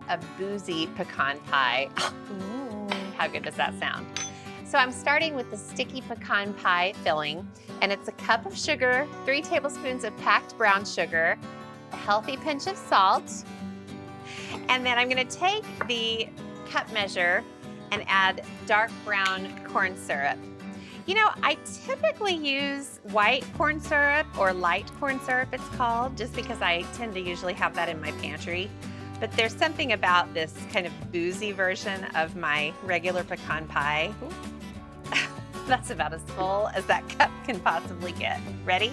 a boozy pecan pie. How good does that sound? So I'm starting with the sticky pecan pie filling, and it's a cup of sugar, 3 tablespoons of packed brown sugar, a healthy pinch of salt, and then I'm gonna take the cup measure and add dark brown corn syrup. You know, I typically use white corn syrup, or light corn syrup it's called, just because I tend to usually have that in my pantry. But there's something about this kind of boozy version of my regular pecan pie. That's about as full as that cup can possibly get. Ready?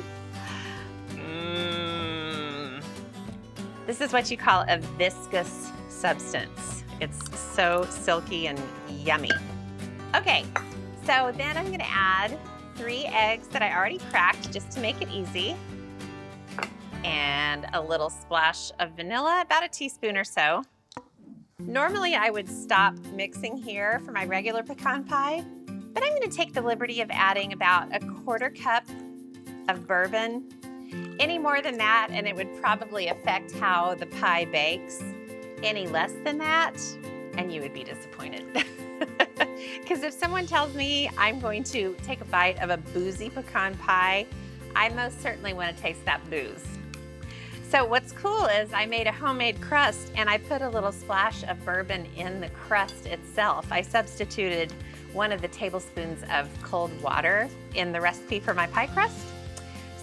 This is what you call a viscous substance. It's so silky and yummy. Okay, so then I'm gonna add 3 eggs that I already cracked just to make it easy. And a little splash of vanilla, about a teaspoon or so. Normally I would stop mixing here for my regular pecan pie, but I'm gonna take the liberty of adding about a 1/4 cup of bourbon. Any more than that, and it would probably affect how the pie bakes. Any less than that, and you would be disappointed. Because if someone tells me I'm going to take a bite of a boozy pecan pie, I most certainly want to taste that booze. So what's cool is I made a homemade crust, and I put a little splash of bourbon in the crust itself. I substituted 1 of the tablespoons of cold water in the recipe for my pie crust.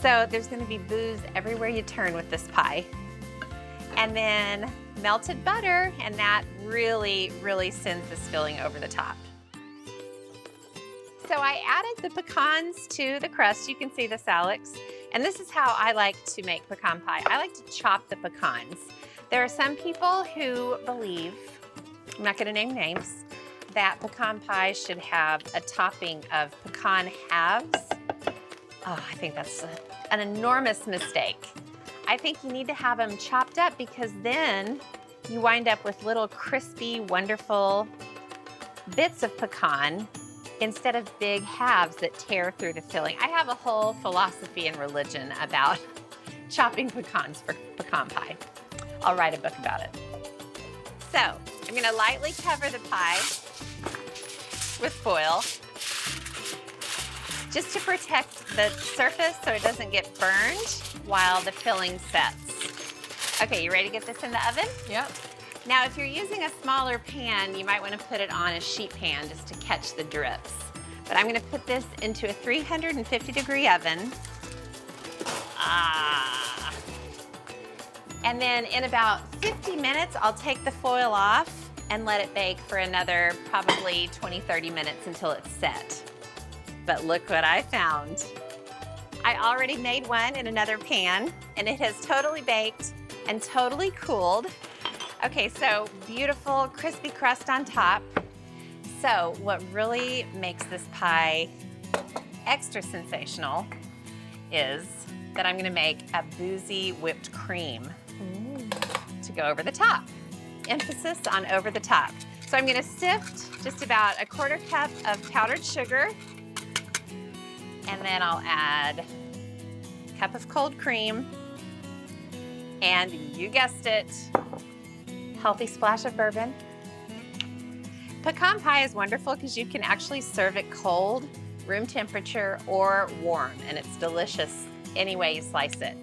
So there's going to be booze everywhere you turn with this pie. And then melted butter, and that really, really sends this filling over the top. So I added the pecans to the crust. You can see this, Alex. And this is how I like to make pecan pie. I like to chop the pecans. There are some people who believe, I'm not going to name names, that pecan pie should have a topping of pecan halves. Oh, I think that's an enormous mistake. I think you need to have them chopped up, because then you wind up with little crispy, wonderful bits of pecan instead of big halves that tear through the filling. I have a whole philosophy and religion about chopping pecans for pecan pie. I'll write a book about it. So I'm gonna lightly cover the pie with foil, just to protect the surface so it doesn't get burned while the filling sets. Okay, you ready to get this in the oven? Yep. Now, if you're using a smaller pan, you might want to put it on a sheet pan just to catch the drips. But I'm going to put this into a 350-degree oven. And then in about 50 minutes, I'll take the foil off and let it bake for another probably 20-30 minutes until it's set. But look what I found. I already made one in another pan, and it has totally baked and totally cooled. Okay, so beautiful crispy crust on top. So what really makes this pie extra sensational is that I'm gonna make a boozy whipped cream to go over the top. Emphasis on over the top. So I'm gonna sift just about a 1/4 cup of powdered sugar, and then I'll add a cup of cold cream, and you guessed it, healthy splash of bourbon. Pecan pie is wonderful because you can actually serve it cold, room temperature, or warm, and it's delicious any way you slice it.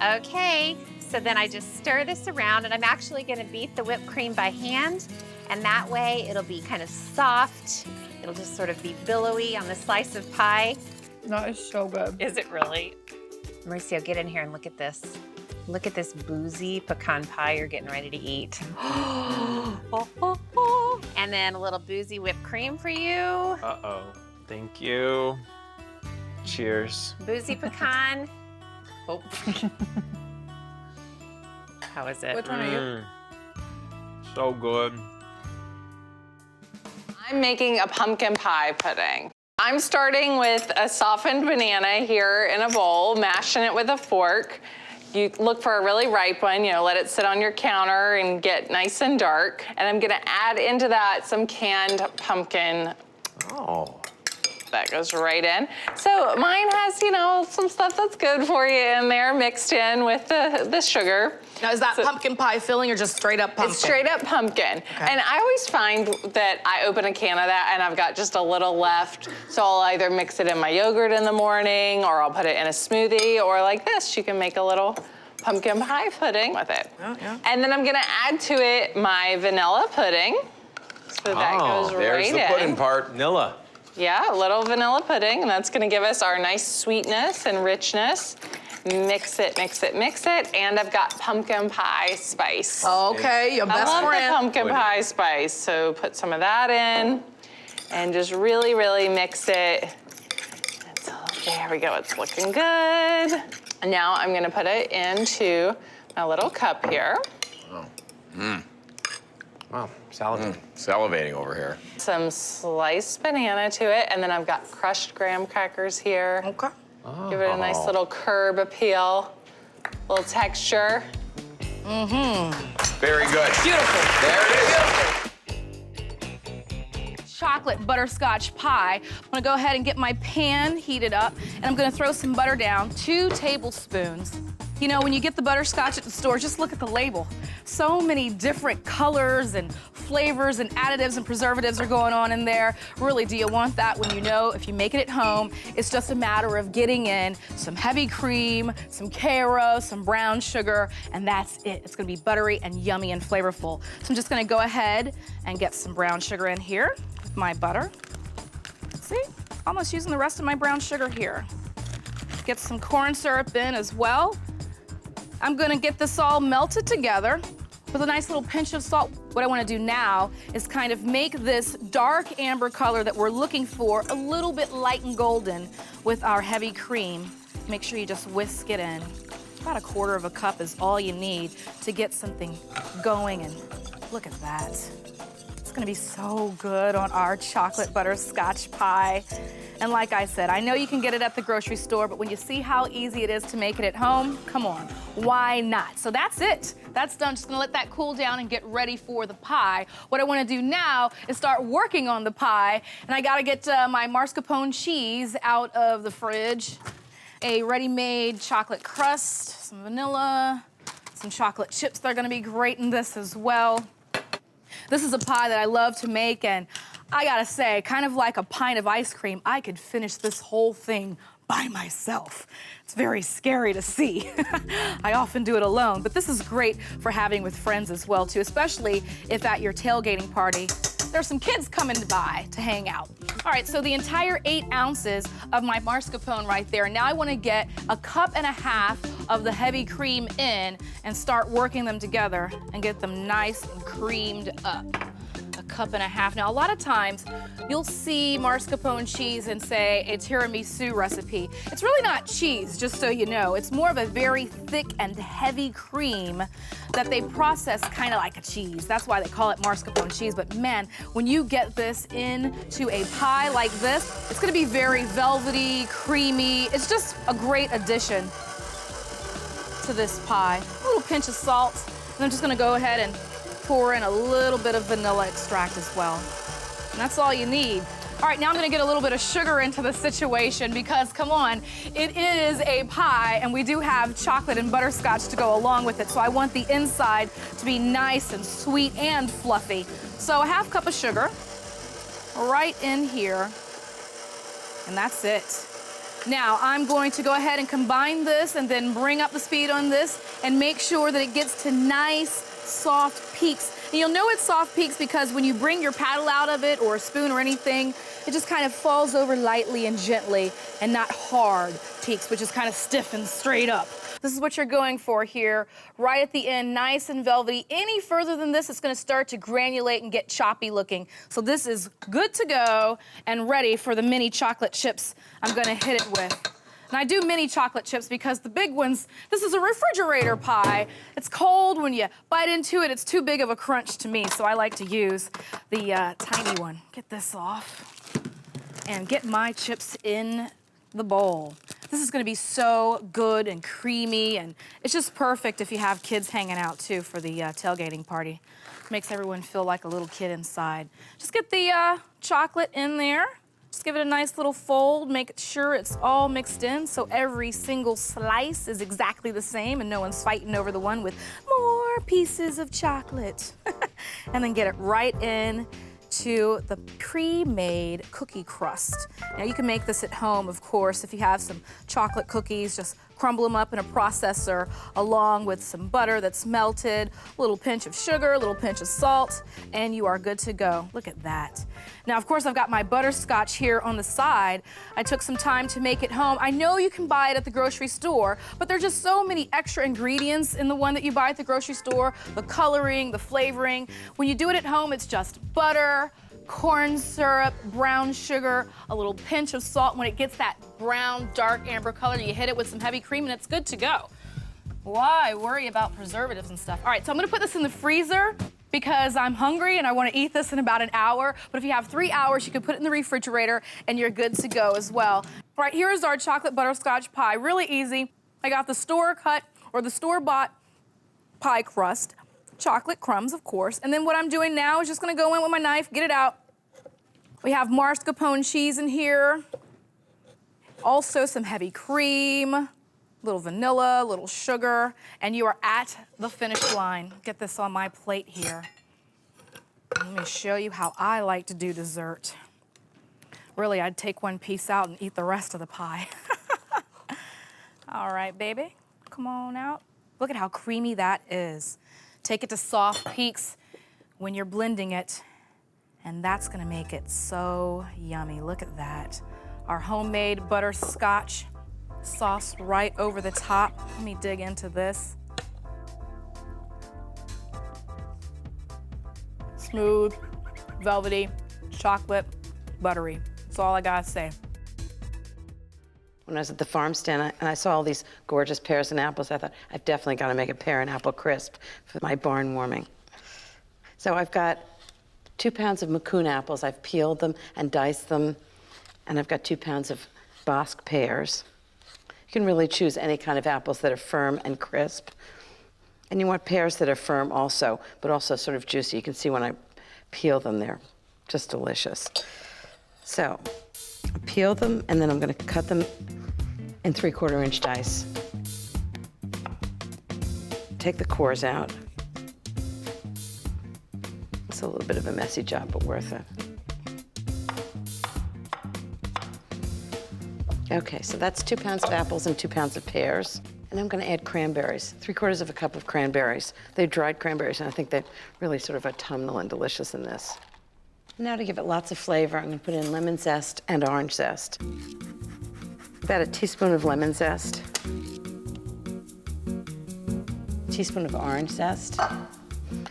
Okay, so then I just stir this around, and I'm actually gonna beat the whipped cream by hand, and that way it'll be kind of soft. It'll just sort of be billowy on the slice of pie. That is so good. Is it really? Mauricio, get in here and look at this. Look at this boozy pecan pie you're getting ready to eat. And then a little boozy whipped cream for you. Uh-oh. Thank you. Cheers. Boozy pecan. Oh. How is it? Which one are you? So good. I'm making a pumpkin pie pudding. I'm starting with a softened banana here in a bowl, mashing it with a fork. You look for a really ripe one, let it sit on your counter and get nice and dark. And I'm gonna add into that some canned pumpkin. Oh. That goes right in. So mine has, you know, some stuff that's good for you in there mixed in with the sugar. Now, is that pumpkin pie filling or just straight up pumpkin? It's straight up pumpkin. Okay. And I always find that I open a can of that and I've got just a little left. So I'll either mix it in my yogurt in the morning or I'll put it in a smoothie, or like this, you can make a little pumpkin pie pudding with it. Oh, yeah. And then I'm gonna add to it my vanilla pudding. So that goes right in. There's the pudding part, vanilla. Yeah, a little vanilla pudding, and that's gonna give us our nice sweetness and richness. Mix it, mix it, mix it, and I've got pumpkin pie spice. Okay, your best friend. I love the pumpkin pie spice, so put some of that in, and just really, really mix it. There we go, it's looking good. And now I'm gonna put it into my little cup here. Oh. Wow, salad. Salivating over here. Some sliced banana to it, and then I've got crushed graham crackers here. Okay. Give it a nice little curb appeal, little texture. Very good. Beautiful. There it is. Chocolate butterscotch pie. I'm gonna go ahead and get my pan heated up, and I'm gonna throw some butter down, 2 tablespoons. You know, when you get the butterscotch at the store, just look at the label. So many different colors and flavors and additives and preservatives are going on in there. Really, do you want that when you know if you make it at home, it's just a matter of getting in some heavy cream, some Caro, some brown sugar, and that's it. It's gonna be buttery and yummy and flavorful. So I'm just gonna go ahead and get some brown sugar in here with my butter. See, almost using the rest of my brown sugar here. Get some corn syrup in as well. I'm gonna get this all melted together with a nice little pinch of salt. What I wanna do now is kind of make this dark amber color that we're looking for a little bit light and golden with our heavy cream. Make sure you just whisk it in. About 1/4 cup is all you need to get something going, and look at that. It's gonna be so good on our chocolate butterscotch pie. And like I said, I know you can get it at the grocery store, but when you see how easy it is to make it at home, come on, why not? So that's it. That's done. Just gonna let that cool down and get ready for the pie. What I wanna do now is start working on the pie, and I gotta get my mascarpone cheese out of the fridge, a ready-made chocolate crust, some vanilla, some chocolate chips that are gonna be great in this as well. This is a pie that I love to make, and I gotta say, kind of like a pint of ice cream, I could finish this whole thing by myself. It's very scary to see. I often do it alone, but this is great for having with friends as well too, especially if at your tailgating party, there's some kids coming by to hang out. All right, so the entire 8 ounces of my mascarpone right there. Now I wanna get 1.5 cups of the heavy cream in and start working them together and get them nice and creamed up. 1.5 cups. Now, a lot of times, you'll see mascarpone cheese and say a tiramisu recipe. It's really not cheese, just so you know. It's more of a very thick and heavy cream that they process kind of like a cheese. That's why they call it mascarpone cheese. But man, when you get this into a pie like this, it's gonna be very velvety, creamy. It's just a great addition to this pie. A little pinch of salt. And I'm just gonna go ahead and pour in a little bit of vanilla extract as well. And that's all you need. All right, now I'm gonna get a little bit of sugar into the situation because, come on, it is a pie and we do have chocolate and butterscotch to go along with it. So I want the inside to be nice and sweet and fluffy. So 1/2 cup of sugar right in here, and that's it. Now, I'm going to go ahead and combine this and then bring up the speed on this and make sure that it gets to nice, soft peaks. And you'll know it's soft peaks because when you bring your paddle out of it or a spoon or anything, it just kind of falls over lightly and gently and not hard peaks, which is kind of stiff and straight up. This is what you're going for here, right at the end, nice and velvety. Any further than this, it's gonna start to granulate and get choppy looking. So this is good to go and ready for the mini chocolate chips I'm gonna hit it with. And I do mini chocolate chips because the big ones, this is a refrigerator pie. It's cold. When you bite into it, it's too big of a crunch to me, so I like to use the tiny one. Get this off and get my chips in the bowl. This is gonna be so good and creamy, and it's just perfect if you have kids hanging out too for the tailgating party. Makes everyone feel like a little kid inside. Just get the chocolate in there. Just give it a nice little fold, make sure it's all mixed in so every single slice is exactly the same and no one's fighting over the one with more pieces of chocolate. And then get it right in to the pre-made cookie crust. Now you can make this at home, of course, if you have some chocolate cookies, just crumble them up in a processor along with some butter that's melted, a little pinch of sugar, a little pinch of salt, and you are good to go. Look at that. Now, of course, I've got my butterscotch here on the side. I took some time to make it home. I know you can buy it at the grocery store, but there's just so many extra ingredients in the one that you buy at the grocery store, the coloring, the flavoring. When you do it at home, it's just butter, corn syrup, brown sugar, a little pinch of salt. When it gets that brown, dark amber color, you hit it with some heavy cream and it's good to go. Why worry about preservatives and stuff? All right, so I'm gonna put this in the freezer because I'm hungry and I wanna eat this in about an hour. But if you have 3 hours, you can put it in the refrigerator and you're good to go as well. All right, here is our chocolate butterscotch pie. Really easy. I got the store-cut or the store-bought pie crust. Chocolate crumbs, of course. And then what I'm doing now is just gonna go in with my knife, get it out. We have mascarpone cheese in here. Also some heavy cream, little vanilla, little sugar, and you are at the finish line. Get this on my plate here. Let me show you how I like to do dessert. Really, I'd take one piece out and eat the rest of the pie. All right, baby, come on out. Look at how creamy that is. Take it to soft peaks when you're blending it, and that's gonna make it so yummy. Look at that. Our homemade butterscotch sauce right over the top. Let me dig into this. Smooth, velvety, chocolate, buttery. That's all I gotta say. When I was at the farm stand and I saw all these gorgeous pears and apples, I thought, I've definitely got to make a pear and apple crisp for my barn warming. So I've got 2 pounds of Macoun apples. I've peeled them and diced them. And I've got 2 pounds of Bosc pears. You can really choose any kind of apples that are firm and crisp. And you want pears that are firm also, but also sort of juicy. You can see when I peel them, they're just delicious. So I peel them, and then I'm going to cut them in 3/4 inch dice. Take the cores out. It's a little bit of a messy job, but worth it. Okay, so that's 2 pounds of apples and 2 pounds of pears. And I'm gonna add cranberries, 3/4 cup of cranberries. They're dried cranberries, and I think they're really sort of autumnal and delicious in this. Now to give it lots of flavor, I'm gonna put in lemon zest and orange zest. About a teaspoon of lemon zest. A teaspoon of orange zest. I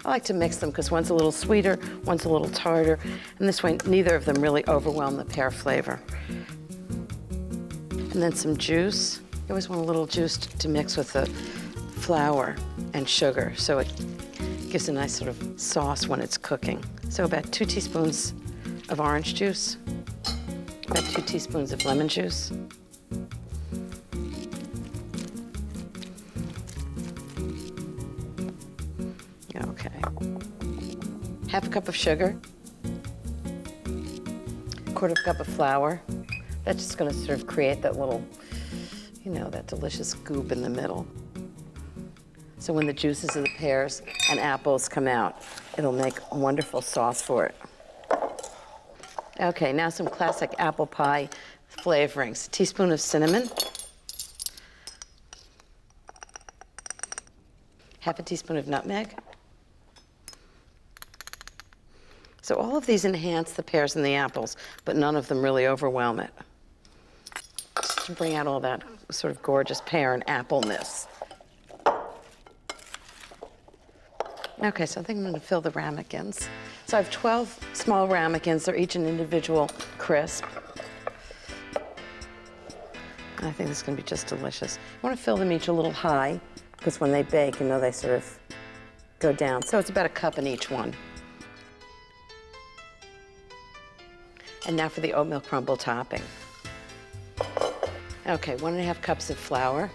like to mix them because one's a little sweeter, one's a little tartar, and this way neither of them really overwhelm the pear flavor. And then some juice. I always want a little juice to mix with the flour and sugar, so it gives a nice sort of sauce when it's cooking. So about 2 teaspoons of orange juice, about 2 teaspoons of lemon juice. Okay. 1/2 cup of sugar, 1/4 cup of flour. That's just gonna sort of create that little, you know, that delicious goop in the middle. So when the juices of the pears and apples come out, it'll make a wonderful sauce for it. Okay, now some classic apple pie flavorings. A teaspoon of cinnamon, 1/2 teaspoon of nutmeg. So all of these enhance the pears and the apples, but none of them really overwhelm it. Just to bring out all that sort of gorgeous pear and appleness. Okay, so I think I'm gonna fill the ramekins. So I have 12 small ramekins. They're each an individual crisp. And I think this is gonna be just delicious. You wanna fill them each a little high, because when they bake, you know, they sort of go down. So it's about 1 cup in each one. And now for the oatmeal crumble topping. Okay, 1½ cups of flour,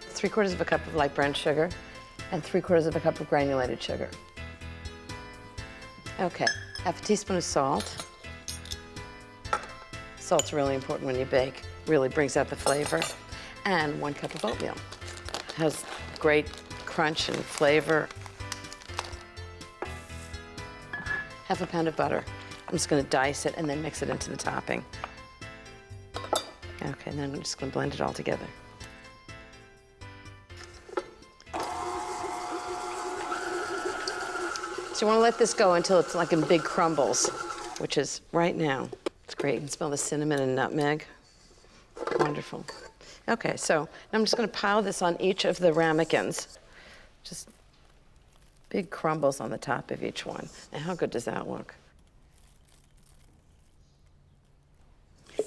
3/4 cup of light brown sugar, and 3/4 cup of granulated sugar. Okay, 1/2 teaspoon of salt, Salt's really important when you bake. Really brings out the flavor. And 1 cup of oatmeal. Has great crunch and flavor. Half a pound of butter. I'm just gonna dice it and then mix it into the topping. Okay, and then I'm just gonna blend it all together. So you wanna let this go until it's like in big crumbles, which is right now. It's great, you can smell the cinnamon and nutmeg. Wonderful. Okay, so I'm just gonna pile this on each of the ramekins. Just big crumbles on the top of each one. Now, how good does that look?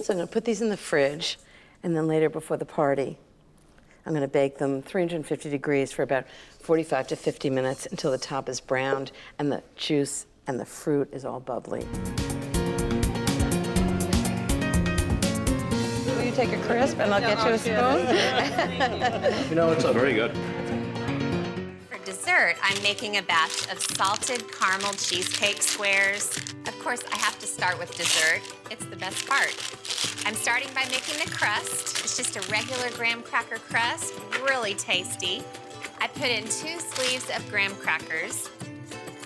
So I'm gonna put these in the fridge, and then later before the party, I'm gonna bake them 350 degrees for about 45 to 50 minutes until the top is browned and the juice and the fruit is all bubbly. Will you take a crisp and I'll get you a spoon? You know, it's very good. For dessert, I'm making a batch of salted caramel cheesecake squares. Of course, I have to start with dessert. It's the best part. I'm starting by making the crust. It's just a regular graham cracker crust, really tasty. I put in 2 sleeves of graham crackers,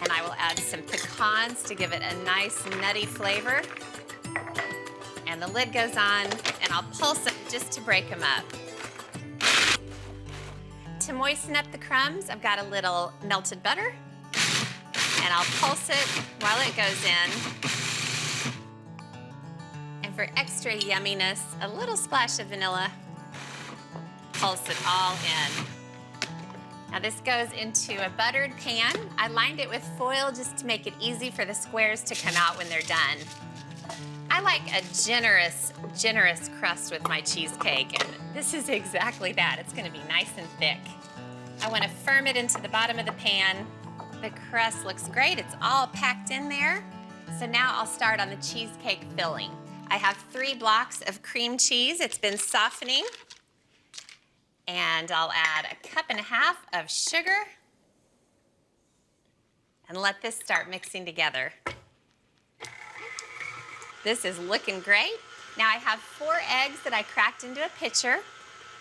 and I will add some pecans to give it a nice nutty flavor. And the lid goes on, and I'll pulse it just to break them up. To moisten up the crumbs, I've got a little melted butter, and I'll pulse it while it goes in. And for extra yumminess, a little splash of vanilla. Pulse it all in. Now this goes into a buttered pan. I lined it with foil just to make it easy for the squares to come out when they're done. I like a generous crust with my cheesecake, and this is exactly that. It's gonna be nice and thick. I wanna firm it into the bottom of the pan. The crust looks great, it's all packed in there. So now I'll start on the cheesecake filling. I have 3 blocks of cream cheese. It's been softening. And I'll add 1.5 cups of sugar and let this start mixing together. This is looking great. Now I have 4 eggs that I cracked into a pitcher,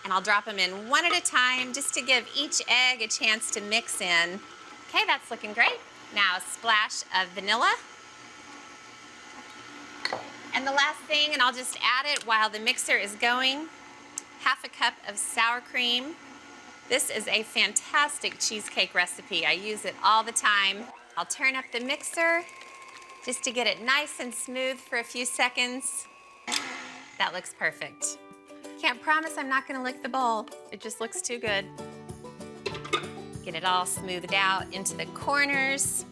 and I'll drop them in one at a time just to give each egg a chance to mix in. Okay, that's looking great. Now a splash of vanilla. And the last thing, and I'll just add it while the mixer is going, 1/2 cup of sour cream. This is a fantastic cheesecake recipe. I use it all the time. I'll turn up the mixer just to get it nice and smooth for a few seconds. That looks perfect. Can't promise I'm not gonna lick the bowl. It just looks too good. Get it all smoothed out into the corners.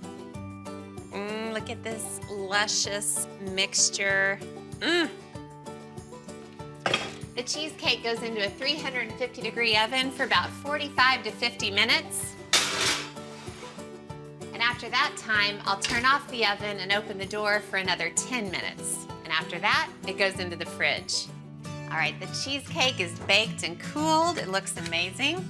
Look at this luscious mixture. The cheesecake goes into a 350-degree oven for about 45 to 50 minutes. And after that time, I'll turn off the oven and open the door for another 10 minutes. And after that, it goes into the fridge. All right, the cheesecake is baked and cooled. It looks amazing.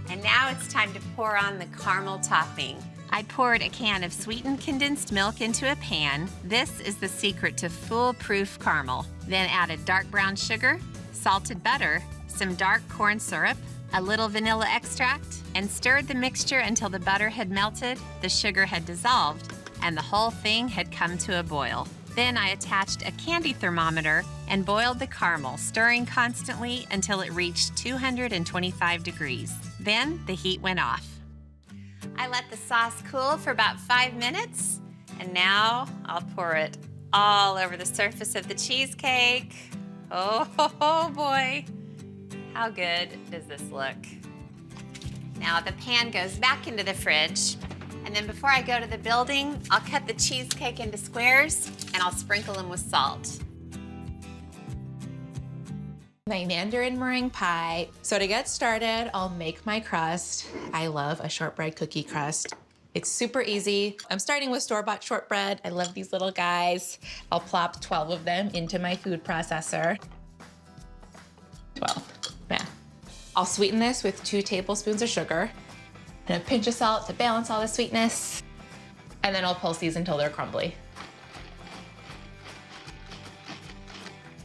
And now it's time to pour on the caramel topping. I poured a can of sweetened condensed milk into a pan. This is the secret to foolproof caramel. Then added dark brown sugar, salted butter, some dark corn syrup, a little vanilla extract, and stirred the mixture until the butter had melted, the sugar had dissolved, and the whole thing had come to a boil. Then I attached a candy thermometer and boiled the caramel, stirring constantly until it reached 225 degrees. Then the heat went off. I let the sauce cool for about 5 minutes, and now I'll pour it all over the surface of the cheesecake. Oh boy, how good does this look? Now the pan goes back into the fridge, and then before I go to the building, I'll cut the cheesecake into squares and I'll sprinkle them with salt. My Mandarin meringue pie. So to get started, I'll make my crust. I love a shortbread cookie crust. It's super easy. I'm starting with store-bought shortbread. I love these little guys. I'll plop 12 of them into my food processor. 12, yeah. I'll sweeten this with 2 tablespoons of sugar and a pinch of salt to balance all the sweetness. And then I'll pulse these until they're crumbly.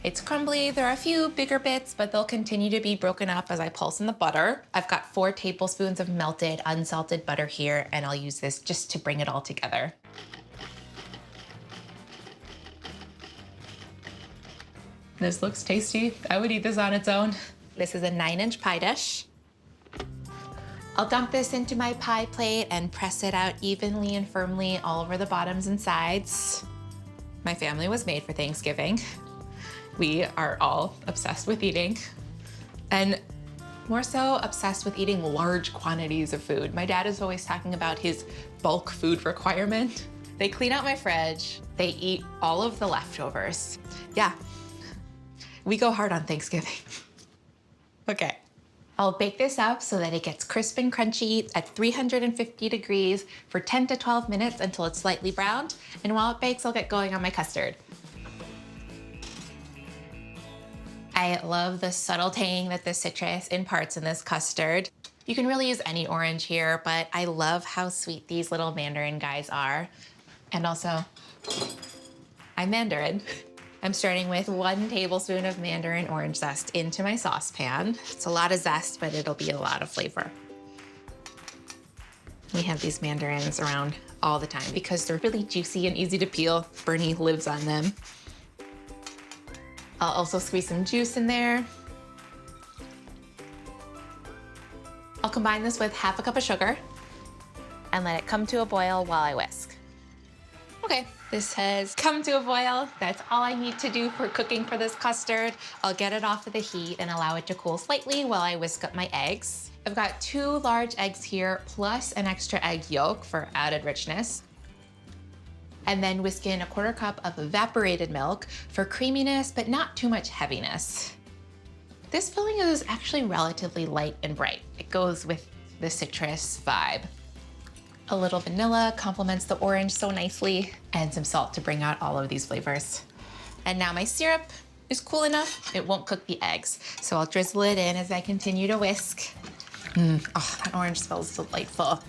It's crumbly. There are a few bigger bits, but they'll continue to be broken up as I pulse in the butter. I've got 4 tablespoons of melted, unsalted butter here, and I'll use this just to bring it all together. This looks tasty. I would eat this on its own. This is a 9-inch pie dish. I'll dump this into my pie plate and press it out evenly and firmly all over the bottoms and sides. My family was made for Thanksgiving. We are all obsessed with eating, and more so obsessed with eating large quantities of food. My dad is always talking about his bulk food requirement. They clean out my fridge. They eat all of the leftovers. Yeah, we go hard on Thanksgiving. Okay. I'll bake this up so that it gets crisp and crunchy at 350 degrees for 10 to 12 minutes until it's slightly browned. And while it bakes, I'll get going on my custard. I love the subtle tang that the citrus imparts in this custard. You can really use any orange here, but I love how sweet these little Mandarin guys are. And also, I'm Mandarin. I'm starting with 1 tablespoon of Mandarin orange zest into my saucepan. It's a lot of zest, but it'll be a lot of flavor. We have these mandarins around all the time because they're really juicy and easy to peel. Bernie lives on them. I'll also squeeze some juice in there. I'll combine this with half a cup of sugar and let it come to a boil while I whisk. Okay, this has come to a boil. That's all I need to do for cooking for this custard. I'll get it off of the heat and allow it to cool slightly while I whisk up my eggs. I've got 2 large eggs here, plus an extra egg yolk for added richness. And then whisk in a 1/4 cup of evaporated milk for creaminess, but not too much heaviness. This filling is actually relatively light and bright. It goes with the citrus vibe. A little vanilla complements the orange so nicely, and some salt to bring out all of these flavors. And now my syrup is cool enough, it won't cook the eggs. So I'll drizzle it in as I continue to whisk. Oh, that orange smells delightful.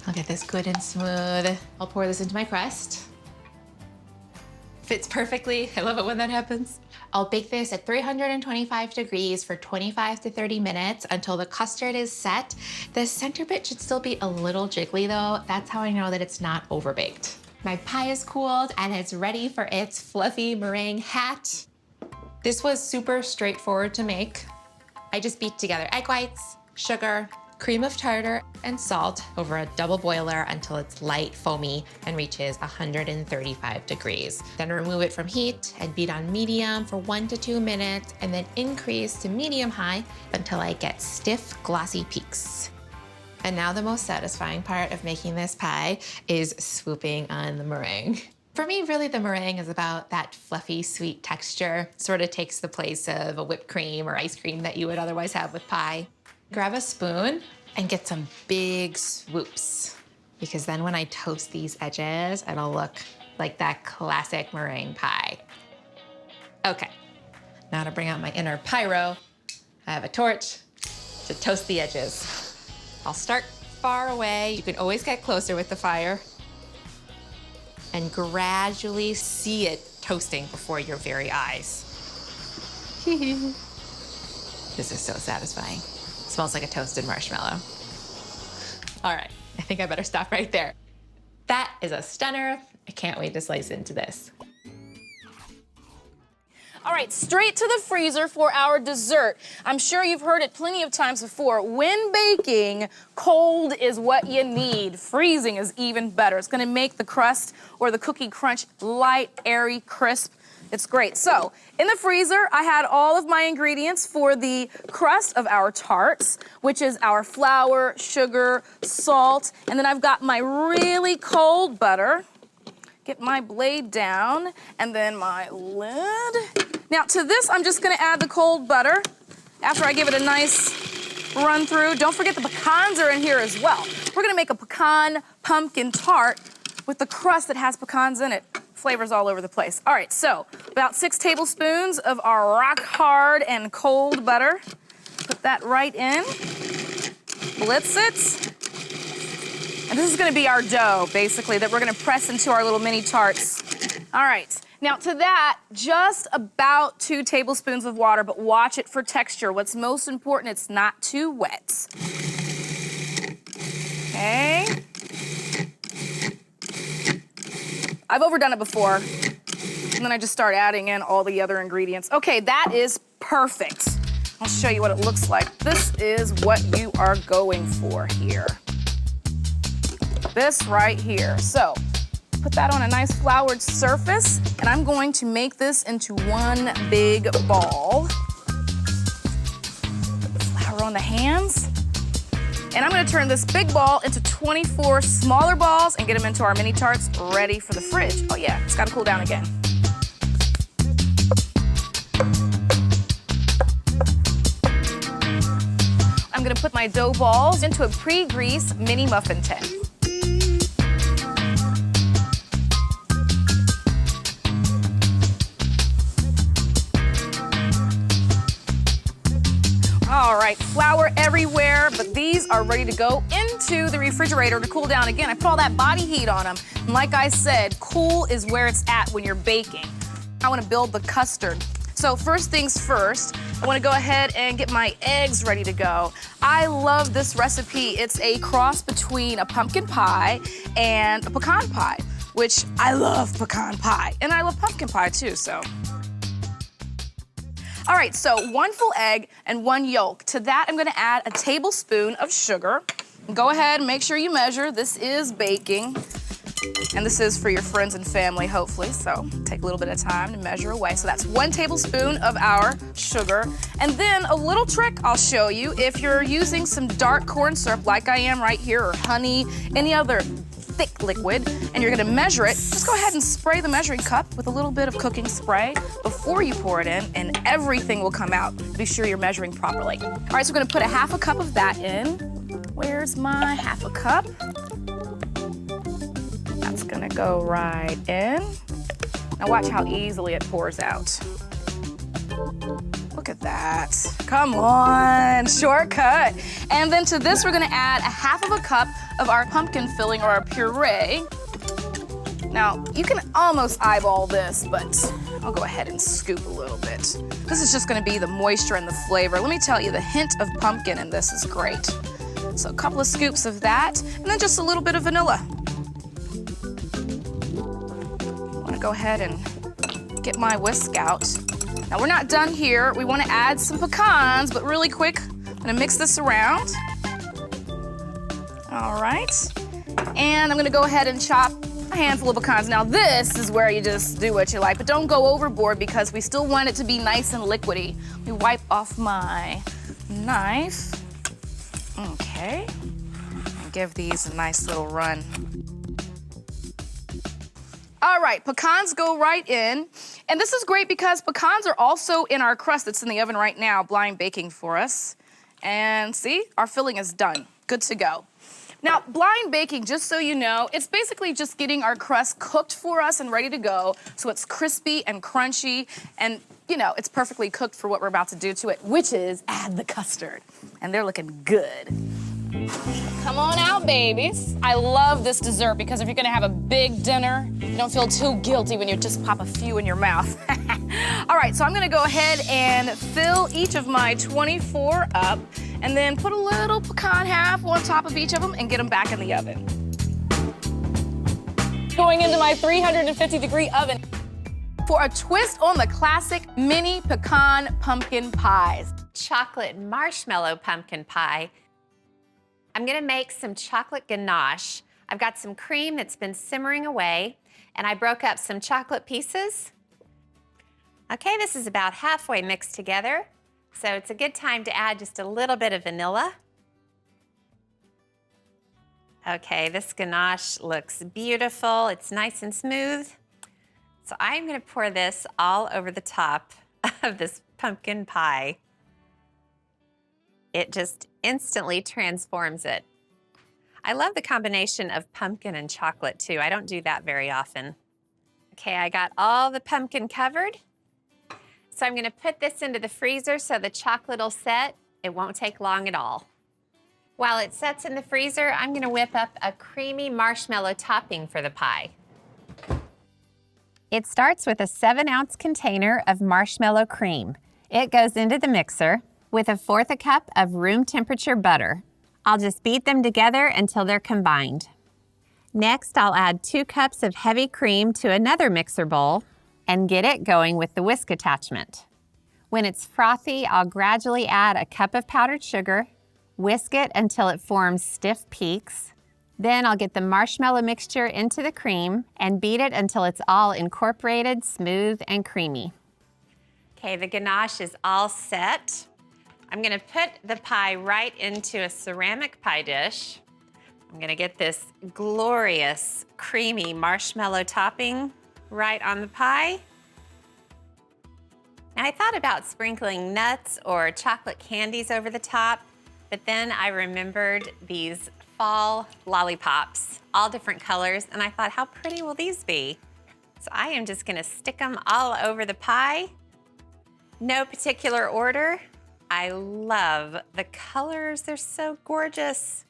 I'll get this good and smooth. I'll pour this into my crust. Fits perfectly. I love it when that happens. I'll bake this at 325 degrees for 25 to 30 minutes until the custard is set. The center bit should still be a little jiggly though. That's how I know that it's not overbaked. My pie is cooled and it's ready for its fluffy meringue hat. This was super straightforward to make. I just beat together egg whites, sugar, cream of tartar, and salt over a double boiler until it's light, foamy, and reaches 135 degrees. Then remove it from heat and beat on medium for 1 to 2 minutes, and then increase to medium-high until I get stiff, glossy peaks. And now the most satisfying part of making this pie is swooping on the meringue. For me, really, the meringue is about that fluffy, sweet texture. Sort of takes the place of a whipped cream or ice cream that you would otherwise have with pie. Grab a spoon and get some big swoops, because then when I toast these edges, it'll look like that classic meringue pie. Okay, now to bring out my inner pyro, I have a torch to toast the edges. I'll start far away. You can always get closer with the fire and gradually see it toasting before your very eyes. This is so satisfying. Smells like a toasted marshmallow. All right, I think I better stop right there. That is a stunner. I can't wait to slice into this. All right, straight to the freezer for our dessert. I'm sure you've heard it plenty of times before. When baking, cold is what you need. Freezing is even better. It's gonna make the crust or the cookie crunch light, airy, crisp. It's great. So, in the freezer, I had all of my ingredients for the crust of our tarts, which is our flour, sugar, salt, and then I've got my really cold butter. Get my blade down, and then my lid. Now, to this, I'm just gonna add the cold butter after I give it a nice run through. Don't forget the pecans are in here as well. We're gonna make a pecan pumpkin tart with the crust that has pecans in it. Flavors all over the place. All right, so about 6 tablespoons of our rock hard and cold butter. Put that right in. Blitz it. And this is gonna be our dough, basically, that we're gonna press into our little mini tarts. All right, Now to that, just about 2 tablespoons of water, but watch it for texture. What's most important, it's not too wet. Okay. I've overdone it before, and then I just start adding in all the other ingredients. Okay, that is perfect. I'll show you what it looks like. This is what you are going for here. This right here. So, put that on a nice floured surface, and I'm going to make this into one big ball. Put the flour on the hands. And I'm gonna turn this big ball into 24 smaller balls and get them into our mini tarts ready for the fridge. Oh yeah, it's gotta cool down again. I'm gonna put my dough balls into a pre-greased mini muffin tin. All right, flour everywhere, but these are ready to go into the refrigerator to cool down again. I put all that body heat on them. And like I said, cool is where it's at when you're baking. I wanna build the custard. So first things first, I wanna go ahead and get my eggs ready to go. I love this recipe. It's a cross between a pumpkin pie and a pecan pie, which I love pecan pie. And I love pumpkin pie too, so. All right, so 1 full egg and 1 yolk. To that, I'm gonna add a tablespoon of sugar. Go ahead and make sure you measure. This is baking. And this is for your friends and family, hopefully, so take a little bit of time to measure away. So that's 1 tablespoon of our sugar. And then a little trick I'll show you. If you're using some dark corn syrup like I am right here, or honey, any other thick liquid, and you're gonna measure it, just go ahead and spray the measuring cup with a little bit of cooking spray before you pour it in, and everything will come out. Be sure you're measuring properly. All right, so we're gonna put a 1/2 cup of that in. Where's my 1/2 cup? That's gonna go right in. Now watch how easily it pours out. Look at that. Come on, shortcut. And then to this, we're gonna add a 1/2 cup of our pumpkin filling or our puree. Now, you can almost eyeball this, but I'll go ahead and scoop a little bit. This is just gonna be the moisture and the flavor. Let me tell you, the hint of pumpkin in this is great. So a couple of scoops of that, and then just a little bit of vanilla. I'm gonna go ahead and get my whisk out. Now we're not done here. We wanna add some pecans, but really quick, I'm gonna mix this around. All right, and I'm gonna go ahead and chop a handful of pecans. Now this is where you just do what you like, but don't go overboard because we still want it to be nice and liquidy. Let me wipe off my knife. Okay, and give these a nice little run. All right, pecans go right in. And this is great because pecans are also in our crust that's in the oven right now, blind baking for us. And see, our filling is done, good to go. Now, blind baking, just so you know, it's basically just getting our crust cooked for us and ready to go, so it's crispy and crunchy, and you know, it's perfectly cooked for what we're about to do to it, which is add the custard. And they're looking good. Come on out, babies. I love this dessert because if you're gonna have a big dinner, you don't feel too guilty when you just pop a few in your mouth. All right, so I'm gonna go ahead and fill each of my 24 up and then put a little pecan half on top of each of them and get them back in the oven. Going into my 350-degree oven for a twist on the classic mini pecan pumpkin pies. Chocolate marshmallow pumpkin pie. I'm gonna make some chocolate ganache. I've got some cream that's been simmering away, and I broke up some chocolate pieces. Okay, this is about halfway mixed together, so it's a good time to add just a little bit of vanilla. Okay, this ganache looks beautiful. It's nice and smooth. So I'm gonna pour this all over the top of this pumpkin pie. It just instantly transforms it. I love the combination of pumpkin and chocolate too. I don't do that very often. Okay, I got all the pumpkin covered. So I'm gonna put this into the freezer so the chocolate will set. It won't take long at all. While it sets in the freezer, I'm gonna whip up a creamy marshmallow topping for the pie. It starts with a 7-ounce container of marshmallow cream. It goes into the mixer with 1/4 cup of room temperature butter. I'll just beat them together until they're combined. Next, I'll add 2 cups of heavy cream to another mixer bowl and get it going with the whisk attachment. When it's frothy, I'll gradually add a cup of powdered sugar, whisk it until it forms stiff peaks. Then I'll get the marshmallow mixture into the cream and beat it until it's all incorporated, smooth, and creamy. Okay, the ganache is all set. I'm gonna put the pie right into a ceramic pie dish. I'm gonna get this glorious, creamy marshmallow topping right on the pie. Now, I thought about sprinkling nuts or chocolate candies over the top, but then I remembered these fall lollipops, all different colors, and I thought, how pretty will these be? So I am just gonna stick them all over the pie. No particular order. I love the colors, they're so gorgeous.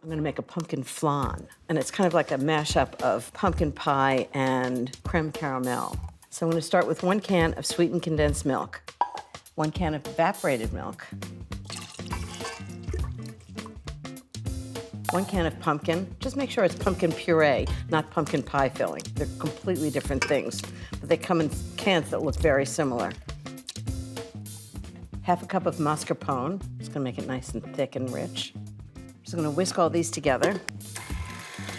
I'm gonna make a pumpkin flan, and it's kind of like a mashup of pumpkin pie and creme caramel. So I'm gonna start with 1 can of sweetened condensed milk, 1 can of evaporated milk, 1 can of pumpkin. Just make sure it's pumpkin puree, not pumpkin pie filling. They're completely different things, but they come in cans that look very similar. 1/2 cup of mascarpone. It's gonna make it nice and thick and rich. Just gonna whisk all these together.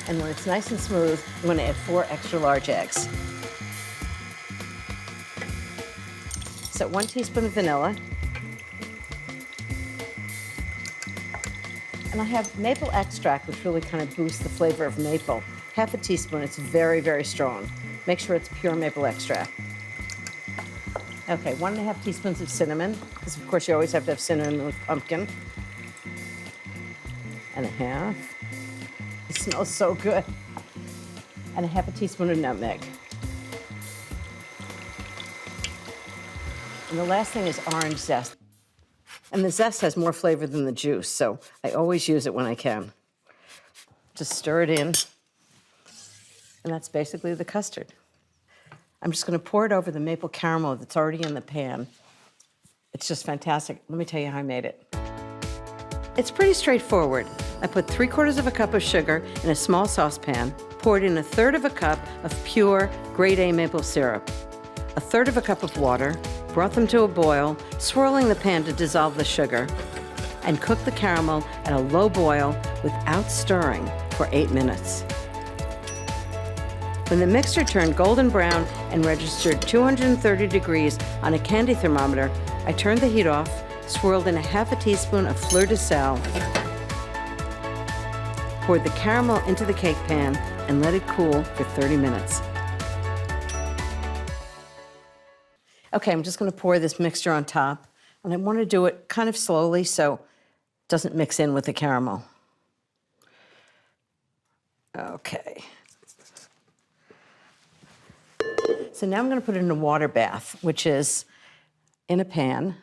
And when it's nice and smooth, I'm gonna add 4 extra large eggs. So 1 teaspoon of vanilla. And I have maple extract, which really kind of boosts the flavor of maple. 1/2 teaspoon, it's very, very strong. Make sure it's pure maple extract. Okay, 1.5 teaspoons of cinnamon, because of course you always have to have cinnamon with pumpkin. And 1/2. It smells so good. And 1/2 teaspoon of nutmeg. And the last thing is orange zest. And the zest has more flavor than the juice, so I always use it when I can. Just stir it in. And that's basically the custard. I'm just gonna pour it over the maple caramel that's already in the pan. It's just fantastic. Let me tell you how I made it. It's pretty straightforward. I put 3/4 cup of sugar in a small saucepan, poured in 1/3 cup of pure grade A maple syrup, 1/3 cup of water, brought them to a boil, swirling the pan to dissolve the sugar, and cooked the caramel at a low boil without stirring for 8 minutes. When the mixture turned golden brown and registered 230 degrees on a candy thermometer, I turned the heat off, swirled in 1/2 teaspoon of fleur de sel, poured the caramel into the cake pan, and let it cool for 30 minutes. Okay, I'm just gonna pour this mixture on top, and I wanna do it kind of slowly so it doesn't mix in with the caramel. Okay. So now I'm gonna put it in a water bath, which is in a pan.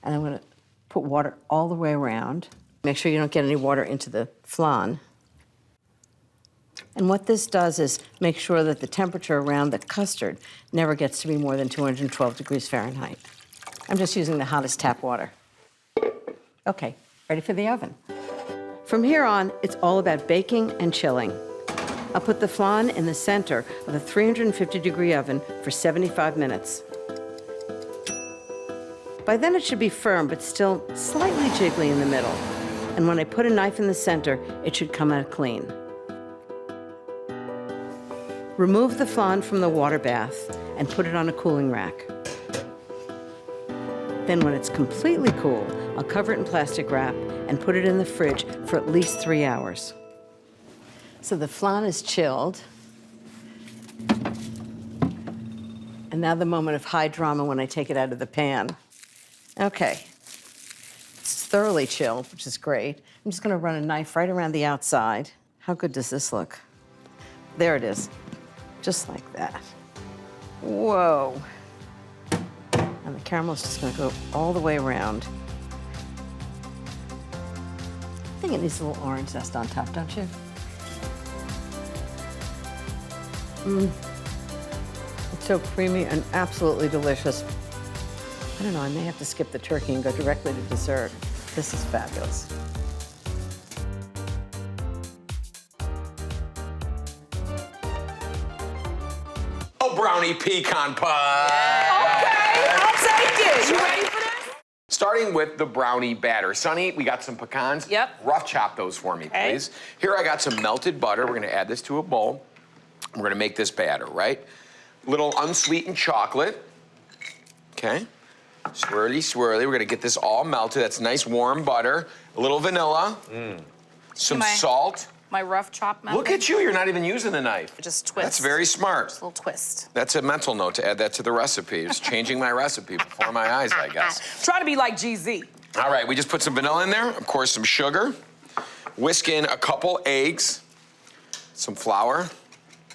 And I'm gonna put water all the way around. Make sure you don't get any water into the flan. And what this does is make sure that the temperature around the custard never gets to be more than 212 degrees Fahrenheit. I'm just using the hottest tap water. Okay, ready for the oven. From here on, it's all about baking and chilling. I'll put the flan in the center of a 350-degree oven for 75 minutes. By then it should be firm, but still slightly jiggly in the middle. And when I put a knife in the center, it should come out clean. Remove the flan from the water bath and put it on a cooling rack. Then when it's completely cool, I'll cover it in plastic wrap and put it in the fridge for at least 3 hours. So the flan is chilled. And now the moment of high drama when I take it out of the pan. Okay, it's thoroughly chilled, which is great. I'm just gonna run a knife right around the outside. How good does this look? There it is, just like that. Whoa. And the caramel is just gonna go all the way around. I think it needs a little orange zest on top, don't you? It's so creamy and absolutely delicious. I don't know, I may have to skip the turkey and go directly to dessert. This is fabulous. Oh, brownie pecan pie. Okay, I'll take it. You ready for this? Starting with the brownie batter. Sonny, we got some pecans. Yep. Rough chop those for me, please. Here I got some melted butter. We're gonna add this to a bowl. We're gonna make this batter, right? Little unsweetened chocolate. Okay. Swirly, swirly. We're gonna get this all melted. That's nice warm butter. A little vanilla. Some salt. My rough chop method. Look at you, you're not even using the knife. Just twist. That's very smart. Just a little twist. That's a mental note to add that to the recipe. It's changing my recipe before my eyes, I guess. Try to be like GZ. All right, we just put some vanilla in there, of course, some sugar. Whisk in a couple eggs, some flour.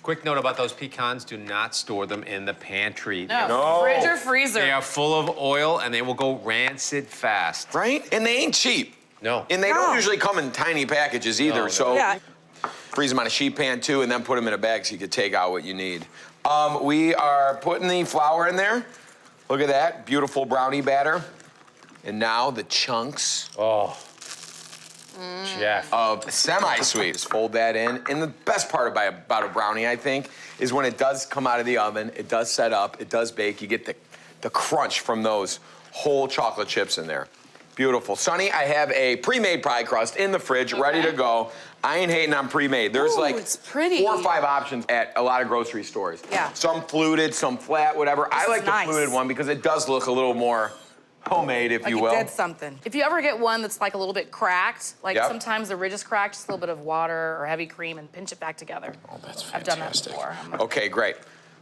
Quick note about those pecans, do not store them in the pantry. No. Fridge or freezer. They are full of oil and they will go rancid fast. Right? And they ain't cheap. No. And they don't usually come in tiny packages either, No. so Yeah. freeze them on a sheet pan too, and then put them in a bag so you can take out what you need. We are putting the flour in there. Look at that, beautiful brownie batter. And now the chunks Chef. of semi-sweet. Just fold that in. And the best part about a brownie, I think, is when it does come out of the oven, it does set up, it does bake, you get the crunch from those whole chocolate chips in there. Beautiful. Sonny, I have a pre-made pie crust in the fridge, ready to go. I ain't hating on pre-made. There's like it's pretty. 4 or 5 options at a lot of grocery stores. Yeah. Some fluted, some flat, whatever. I This like is the nice. fluted one because it does look a little more homemade, if Like you you will. did something. If you ever get one that's like a little bit cracked, like Yep. sometimes the ridge is cracked, just a little bit of water or heavy cream and pinch it back together. Oh, that's I've done that fantastic. before. Okay, great.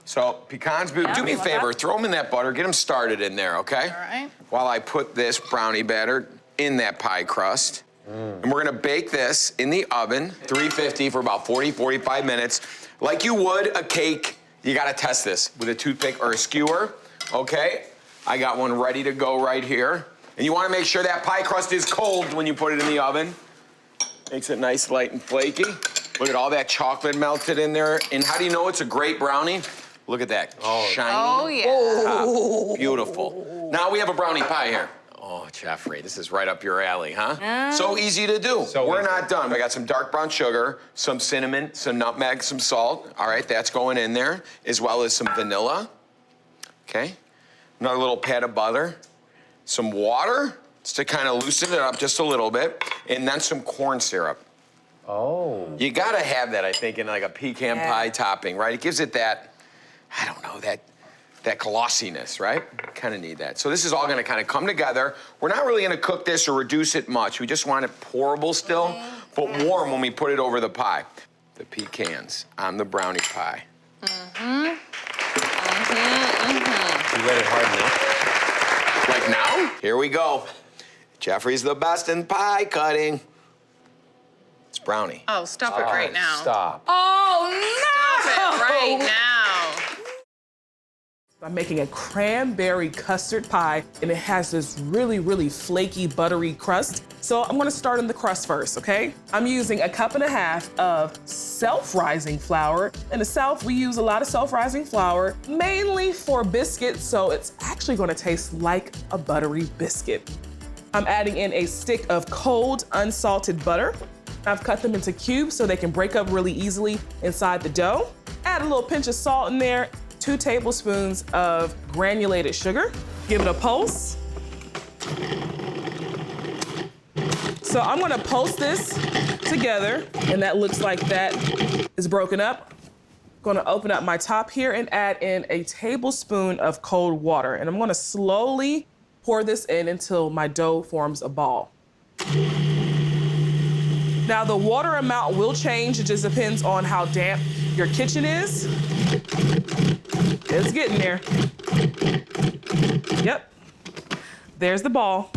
So pecans, do me a you want favor, that? throw them in that butter, get them started in there, okay? All right. While I put this brownie batter in that pie crust. And we're gonna bake this in the oven, 350 for about 40, 45 minutes. Like you would a cake, you gotta test this with a toothpick or a skewer, okay? I got one ready to go right here. And you wanna make sure that pie crust is cold when you put it in the oven. Makes it nice, light, and flaky. Look at all that chocolate melted in there. And how do you know it's a great brownie? Look at that, shiny. Oh, yeah. Top. Beautiful. Now we have a brownie pie here. Oh, Jeffrey, this is right up your alley, huh? So easy to do. So We're easy. not done. We got some dark brown sugar, some cinnamon, some nutmeg, some salt. All right, that's going in there, as well as some vanilla. Okay. Another little pat of butter. Some water, just to kind of loosen it up just a little bit. And then some corn syrup. Oh. You gotta have that, I think, in like a pecan pie topping, right? It gives it that, I don't know, that glossiness, right? Kind of need that. So this is all gonna kind of come together. We're not really gonna cook this or reduce it much. We just want it pourable still, but warm when we put it over the pie. The pecans on the brownie pie. You let it harden up? Like now? Here we go. Jeffrey's the best in pie cutting. It's brownie. Oh, stop it right now. Stop. Oh, no! Stop it right now. I'm making a cranberry custard pie, and it has this really, really flaky, buttery crust. So I'm gonna start on the crust first, okay? I'm using 1.5 cups of self-rising flour. In the South, we use a lot of self-rising flour, mainly for biscuits, so it's actually gonna taste like a buttery biscuit. I'm adding in a stick of cold, unsalted butter. I've cut them into cubes so they can break up really easily inside the dough. Add a little pinch of salt in there, 2 tablespoons of granulated sugar. Give it a pulse. So I'm gonna pulse this together, and that looks like that is broken up. Gonna open up my top here and add in a tablespoon of cold water. And I'm gonna slowly pour this in until my dough forms a ball. Now the water amount will change, it just depends on how damp your kitchen is. It's getting there. Yep, there's the ball.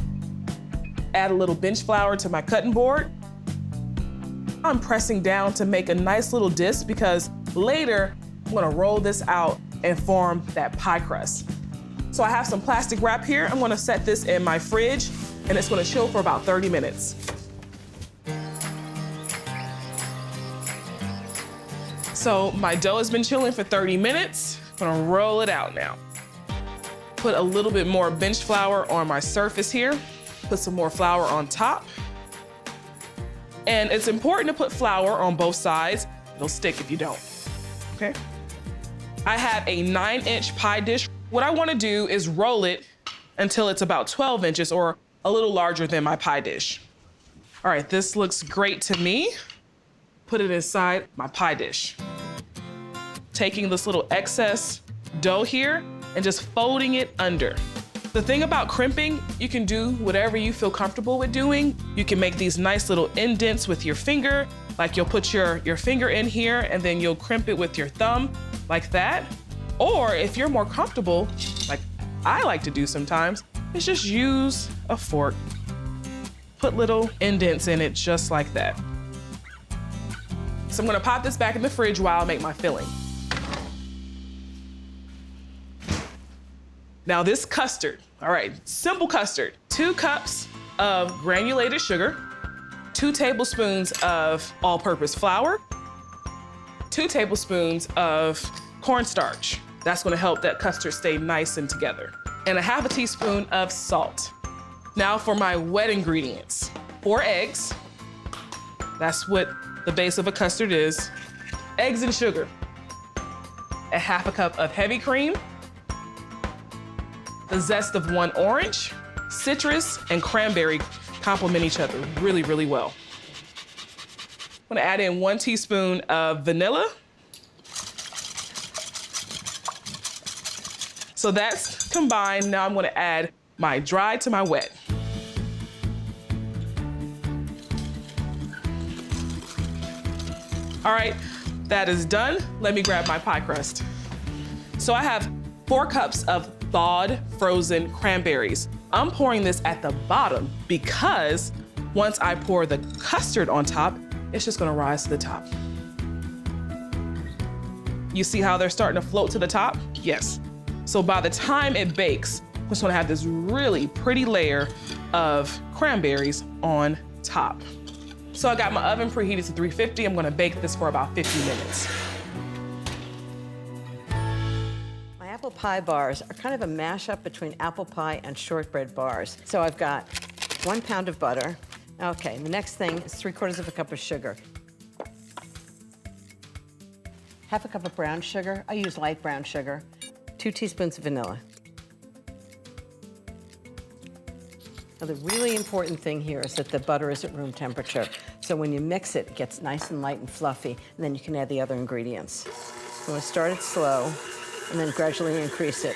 Add a little bench flour to my cutting board. I'm pressing down to make a nice little disc because later I'm gonna roll this out and form that pie crust. So I have some plastic wrap here. I'm gonna set this in my fridge and it's gonna chill for about 30 minutes. So my dough has been chilling for 30 minutes. I'm gonna roll it out now. Put a little bit more bench flour on my surface here. Put some more flour on top. And it's important to put flour on both sides. It'll stick if you don't, okay? I have a 9-inch pie dish. What I wanna do is roll it until it's about 12 inches or a little larger than my pie dish. All right, this looks great to me. Put it inside my pie dish. Taking this little excess dough here and just folding it under. The thing about crimping, you can do whatever you feel comfortable with doing. You can make these nice little indents with your finger, like you'll put your finger in here and then you'll crimp it with your thumb, like that. Or if you're more comfortable, like I like to do sometimes, is just use a fork. Put little indents in it just like that. So I'm gonna pop this back in the fridge while I make my filling. Now this custard, all right, simple custard. 2 cups of granulated sugar, 2 tablespoons of all-purpose flour, 2 tablespoons of cornstarch. That's gonna help that custard stay nice and together. And a 1/2 teaspoon of salt. Now for my wet ingredients. 4 eggs. That's what the base of a custard is. Eggs and sugar. A 1/2 cup of heavy cream. The zest of 1 orange. Citrus and cranberry complement each other really, really well. I'm gonna add in 1 teaspoon of vanilla. So that's combined. Now I'm gonna add my dry to my wet. All right, that is done. Let me grab my pie crust. So I have 4 cups of thawed frozen cranberries. I'm pouring this at the bottom because once I pour the custard on top, it's just gonna rise to the top. You see how they're starting to float to the top? Yes. So by the time it bakes, we're just gonna have this really pretty layer of cranberries on top. So I got my oven preheated to 350. I'm gonna bake this for about 50 minutes. My apple pie bars are kind of a mashup between apple pie and shortbread bars. So I've got 1 pound of butter. Okay, the next thing is 3/4 cup of sugar. 1/2 cup of brown sugar. I use light brown sugar. 2 teaspoons of vanilla. Now the really important thing here is that the butter is at room temperature. So when you mix it, it gets nice and light and fluffy, and then you can add the other ingredients. You want to start it slow, and then gradually increase it.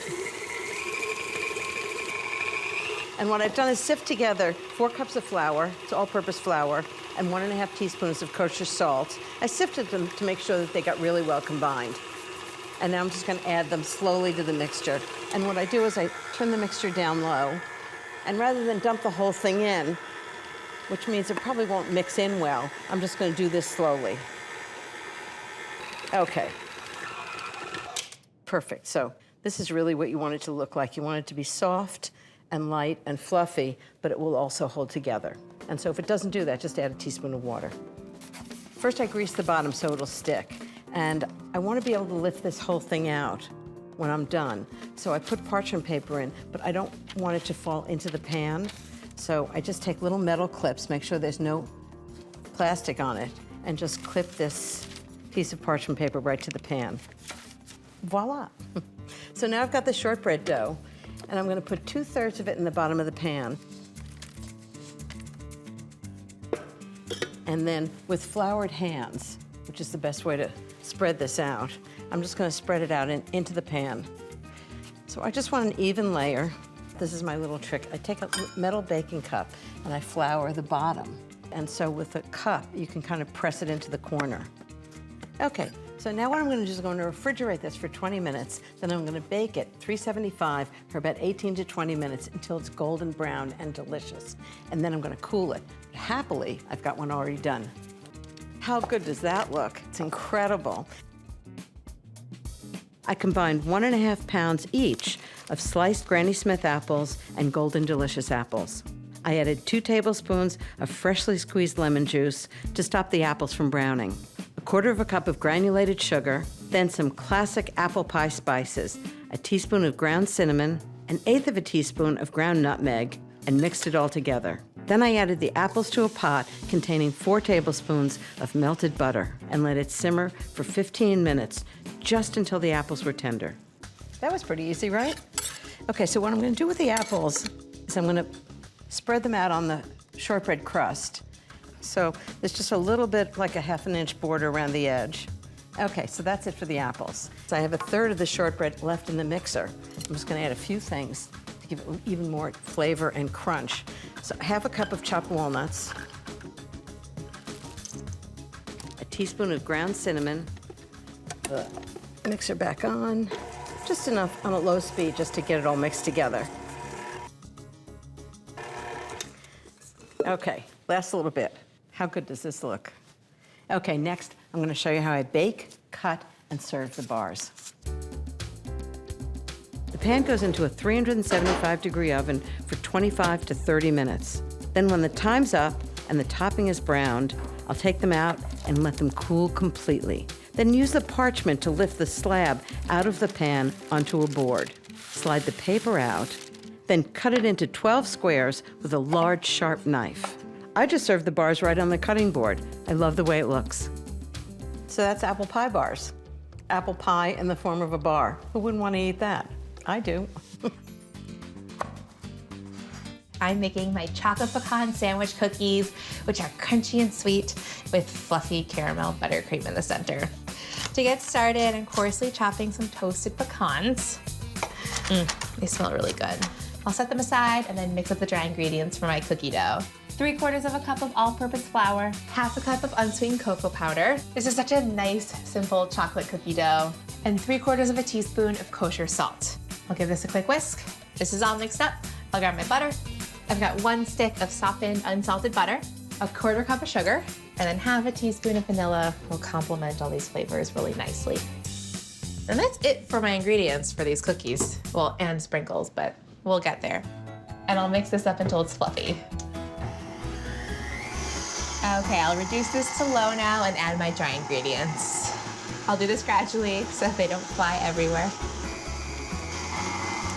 And what I've done is sift together 4 cups of flour, it's all-purpose flour, and 1½ teaspoons of kosher salt. I sifted them to make sure that they got really well combined. And now I'm just gonna add them slowly to the mixture. And what I do is I turn the mixture down low, and rather than dump the whole thing in, which means it probably won't mix in well, I'm just gonna do this slowly. Okay. Perfect. So this is really what you want it to look like. You want it to be soft and light and fluffy, but it will also hold together. And so if it doesn't do that, just add a teaspoon of water. First, I grease the bottom so it'll stick. And I want to be able to lift this whole thing out when I'm done. So I put parchment paper in, but I don't want it to fall into the pan. So I just take little metal clips, make sure there's no plastic on it, and just clip this piece of parchment paper right to the pan. Voila. So now I've got the shortbread dough, and I'm gonna put 2/3 of it in the bottom of the pan. And then with floured hands, which is the best way to spread this out, I'm just gonna spread it out into the pan. So I just want an even layer. This is my little trick. I take a metal baking cup and I flour the bottom. And so with a cup, you can kind of press it into the corner. Okay, so now what I'm gonna do is I'm gonna refrigerate this for 20 minutes, then I'm gonna bake it 375 for about 18 to 20 minutes until it's golden brown and delicious. And then I'm gonna cool it. Happily, I've got one already done. How good does that look? It's incredible. I combined 1½ pounds each of sliced Granny Smith apples and Golden Delicious apples. I added 2 tablespoons of freshly squeezed lemon juice to stop the apples from browning, 1/4 cup of granulated sugar, then some classic apple pie spices, a teaspoon of ground cinnamon, 1/8 teaspoon of ground nutmeg, and mixed it all together. Then I added the apples to a pot containing 4 tablespoons of melted butter and let it simmer for 15 minutes, just until the apples were tender. That was pretty easy, right? Okay, so what I'm gonna do with the apples is I'm gonna spread them out on the shortbread crust. So there's just a little bit, like a 1/2 inch border around the edge. Okay, so that's it for the apples. So I have 1/3 of the shortbread left in the mixer. I'm just gonna add a few things to give it even more flavor and crunch. So 1/2 cup of chopped walnuts, a teaspoon of ground cinnamon, the mixer back on, just enough on a low speed just to get it all mixed together. Okay, last little bit. How good does this look? Okay, next I'm gonna show you how I bake, cut, and serve the bars. The pan goes into a 375-degree oven for 25 to 30 minutes. Then when the time's up and the topping is browned, I'll take them out and let them cool completely. Then use the parchment to lift the slab out of the pan onto a board. Slide the paper out, then cut it into 12 squares with a large, sharp knife. I just serve the bars right on the cutting board. I love the way it looks. So that's apple pie bars. Apple pie in the form of a bar. Who wouldn't want to eat that? I do. I'm making my chocolate pecan sandwich cookies, which are crunchy and sweet with fluffy caramel buttercream in the center. To get started, I'm coarsely chopping some toasted pecans. They smell really good. I'll set them aside and then mix up the dry ingredients for my cookie dough. 3/4 cup of all-purpose flour, 1/2 cup of unsweetened cocoa powder. This is such a nice, simple chocolate cookie dough. And 3/4 teaspoon of kosher salt. I'll give this a quick whisk. This is all mixed up. I'll grab my butter. I've got 1 stick of softened, unsalted butter, 1/4 cup of sugar, and then 1/2 teaspoon of vanilla will complement all these flavors really nicely. And that's it for my ingredients for these cookies. Well, and sprinkles, but we'll get there. And I'll mix this up until it's fluffy. Okay, I'll reduce this to low now and add my dry ingredients. I'll do this gradually so that they don't fly everywhere.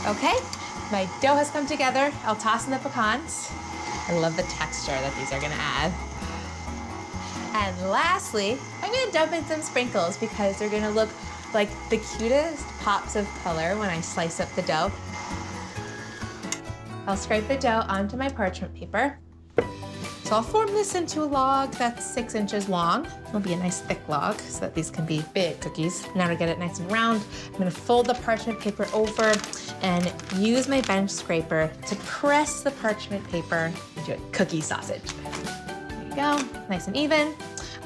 Okay, my dough has come together. I'll toss in the pecans. I love the texture that these are gonna add. And lastly, I'm gonna dump in some sprinkles because they're gonna look like the cutest pops of color when I slice up the dough. I'll scrape the dough onto my parchment paper. So I'll form this into a log that's 6 inches long. It'll be a nice thick log so that these can be big cookies. Now to get it nice and round, I'm gonna fold the parchment paper over and use my bench scraper to press the parchment paper into a cookie sausage. There you go, nice and even.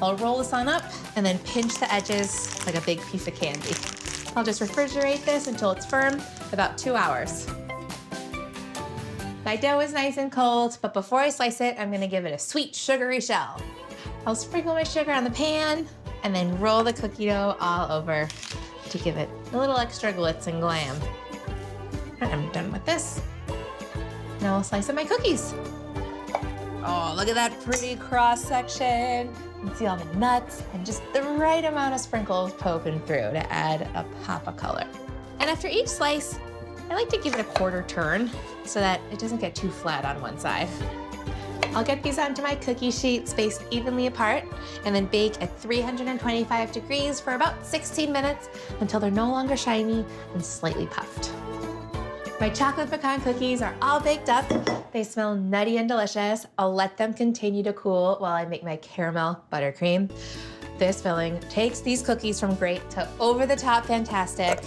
I'll roll this on up and then pinch the edges like a big piece of candy. I'll just refrigerate this until it's firm, about 2 hours. My dough is nice and cold, but before I slice it, I'm gonna give it a sweet, sugary shell. I'll sprinkle my sugar on the pan and then roll the cookie dough all over to give it a little extra glitz and glam. And I'm done with this. Now I'll slice up my cookies. Oh, look at that pretty cross section. You can see all the nuts and just the right amount of sprinkles poking through to add a pop of color. And after each slice, I like to give it a quarter turn so that it doesn't get too flat on one side. I'll get these onto my cookie sheet spaced evenly apart and then bake at 325 degrees for about 16 minutes until they're no longer shiny and slightly puffed. My chocolate pecan cookies are all baked up. They smell nutty and delicious. I'll let them continue to cool while I make my caramel buttercream. This filling takes these cookies from great to over-the-top fantastic.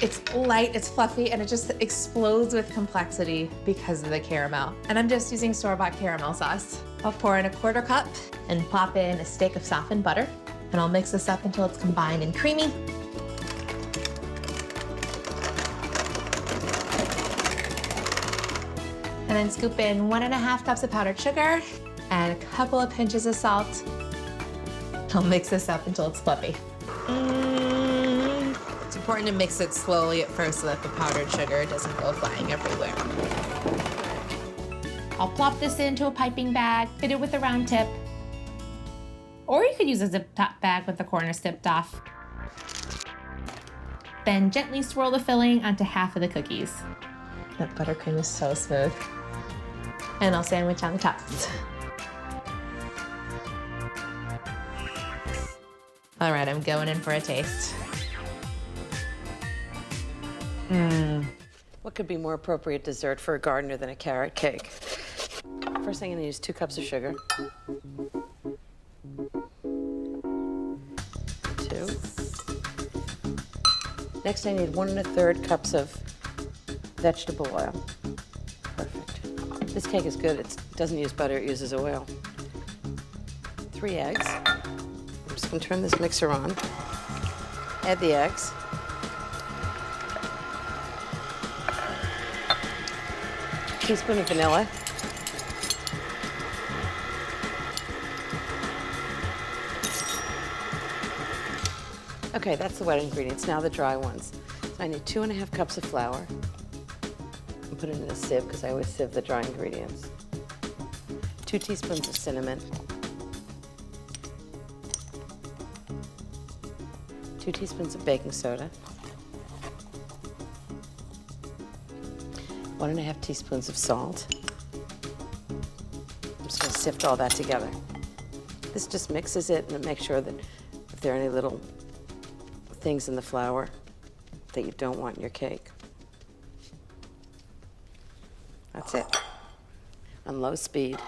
It's light, it's fluffy, and it just explodes with complexity because of the caramel. And I'm just using store-bought caramel sauce. I'll pour in a 1/4 cup and plop in a stick of softened butter. And I'll mix this up until it's combined and creamy. And then scoop in 1½ cups of powdered sugar and a couple of pinches of salt. I'll mix this up until it's fluffy. It's important to mix it slowly at first so that the powdered sugar doesn't go flying everywhere. I'll plop this into a piping bag, fit it with a round tip. or you could use a zip top bag with the corners zipped off. Then gently swirl the filling onto half of the cookies. That buttercream is so smooth. And I'll sandwich on the tops. All right, I'm going in for a taste. What could be more appropriate dessert for a gardener than a carrot cake? First thing, I'm gonna use 2 cups of sugar. 2. Next, I need 1 1/3 cups of vegetable oil. Perfect. This cake is good. It doesn't use butter, it uses oil. 3 eggs. I'm just gonna turn this mixer on. Add the eggs. Teaspoon of vanilla. Okay, that's the wet ingredients. Now the dry ones. So I need 2 1/2 cups of flour. And put it in a sieve because I always sieve the dry ingredients. 2 teaspoons of cinnamon. 2 teaspoons of baking soda. 1 1/2 teaspoons of salt. I'm just going to sift all that together. This just mixes it and makes sure that if there are any little things in the flour that you don't want in your cake. That's it. On low speed.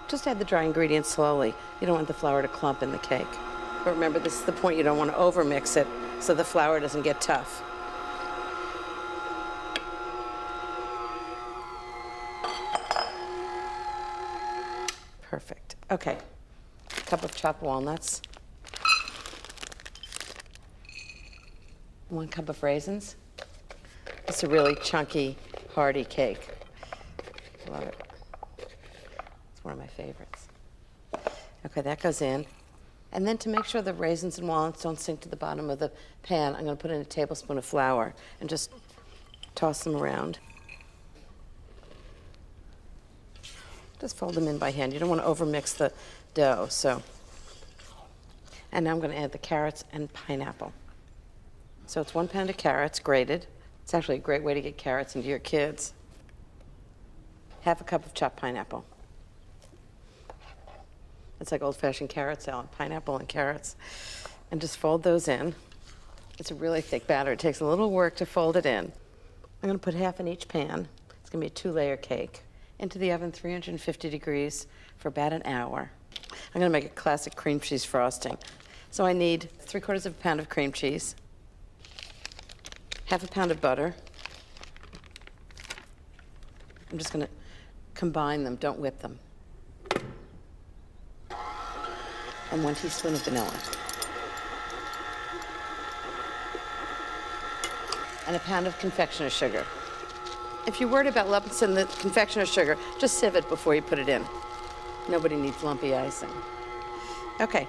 Just add the dry ingredients slowly. You don't want the flour to clump in the cake. But remember, this is the point, you don't want to overmix it so the flour doesn't get tough. Perfect. Okay. Cup of chopped walnuts. 1 cup of raisins. It's a really chunky, hearty cake. Love it. It's one of my favorites. Okay, that goes in. And then to make sure the raisins and walnuts don't sink to the bottom of the pan, I'm going to put in a tablespoon of flour and just toss them around. Just fold them in by hand. You don't want to overmix the dough, so. And now I'm going to add the carrots and pineapple. So it's 1 pound of carrots, grated. It's actually a great way to get carrots into your kids. 1/2 cup of chopped pineapple. It's like old-fashioned carrot salad, pineapple and carrots. And just fold those in. It's a really thick batter. It takes a little work to fold it in. I'm going to put 1/2 in each pan. It's going to be a 2-layer cake. Into the oven, 350 degrees for about an hour. I'm going to make a classic cream cheese frosting. So I need 3/4 pound of cream cheese, 1/2 pound of butter. I'm just going to combine them, don't whip them. And 1 teaspoon of vanilla. And 1 pound of confectioner's sugar. If you're worried about lumps in the confectioner's sugar, just sieve it before you put it in. Nobody needs lumpy icing. Okay.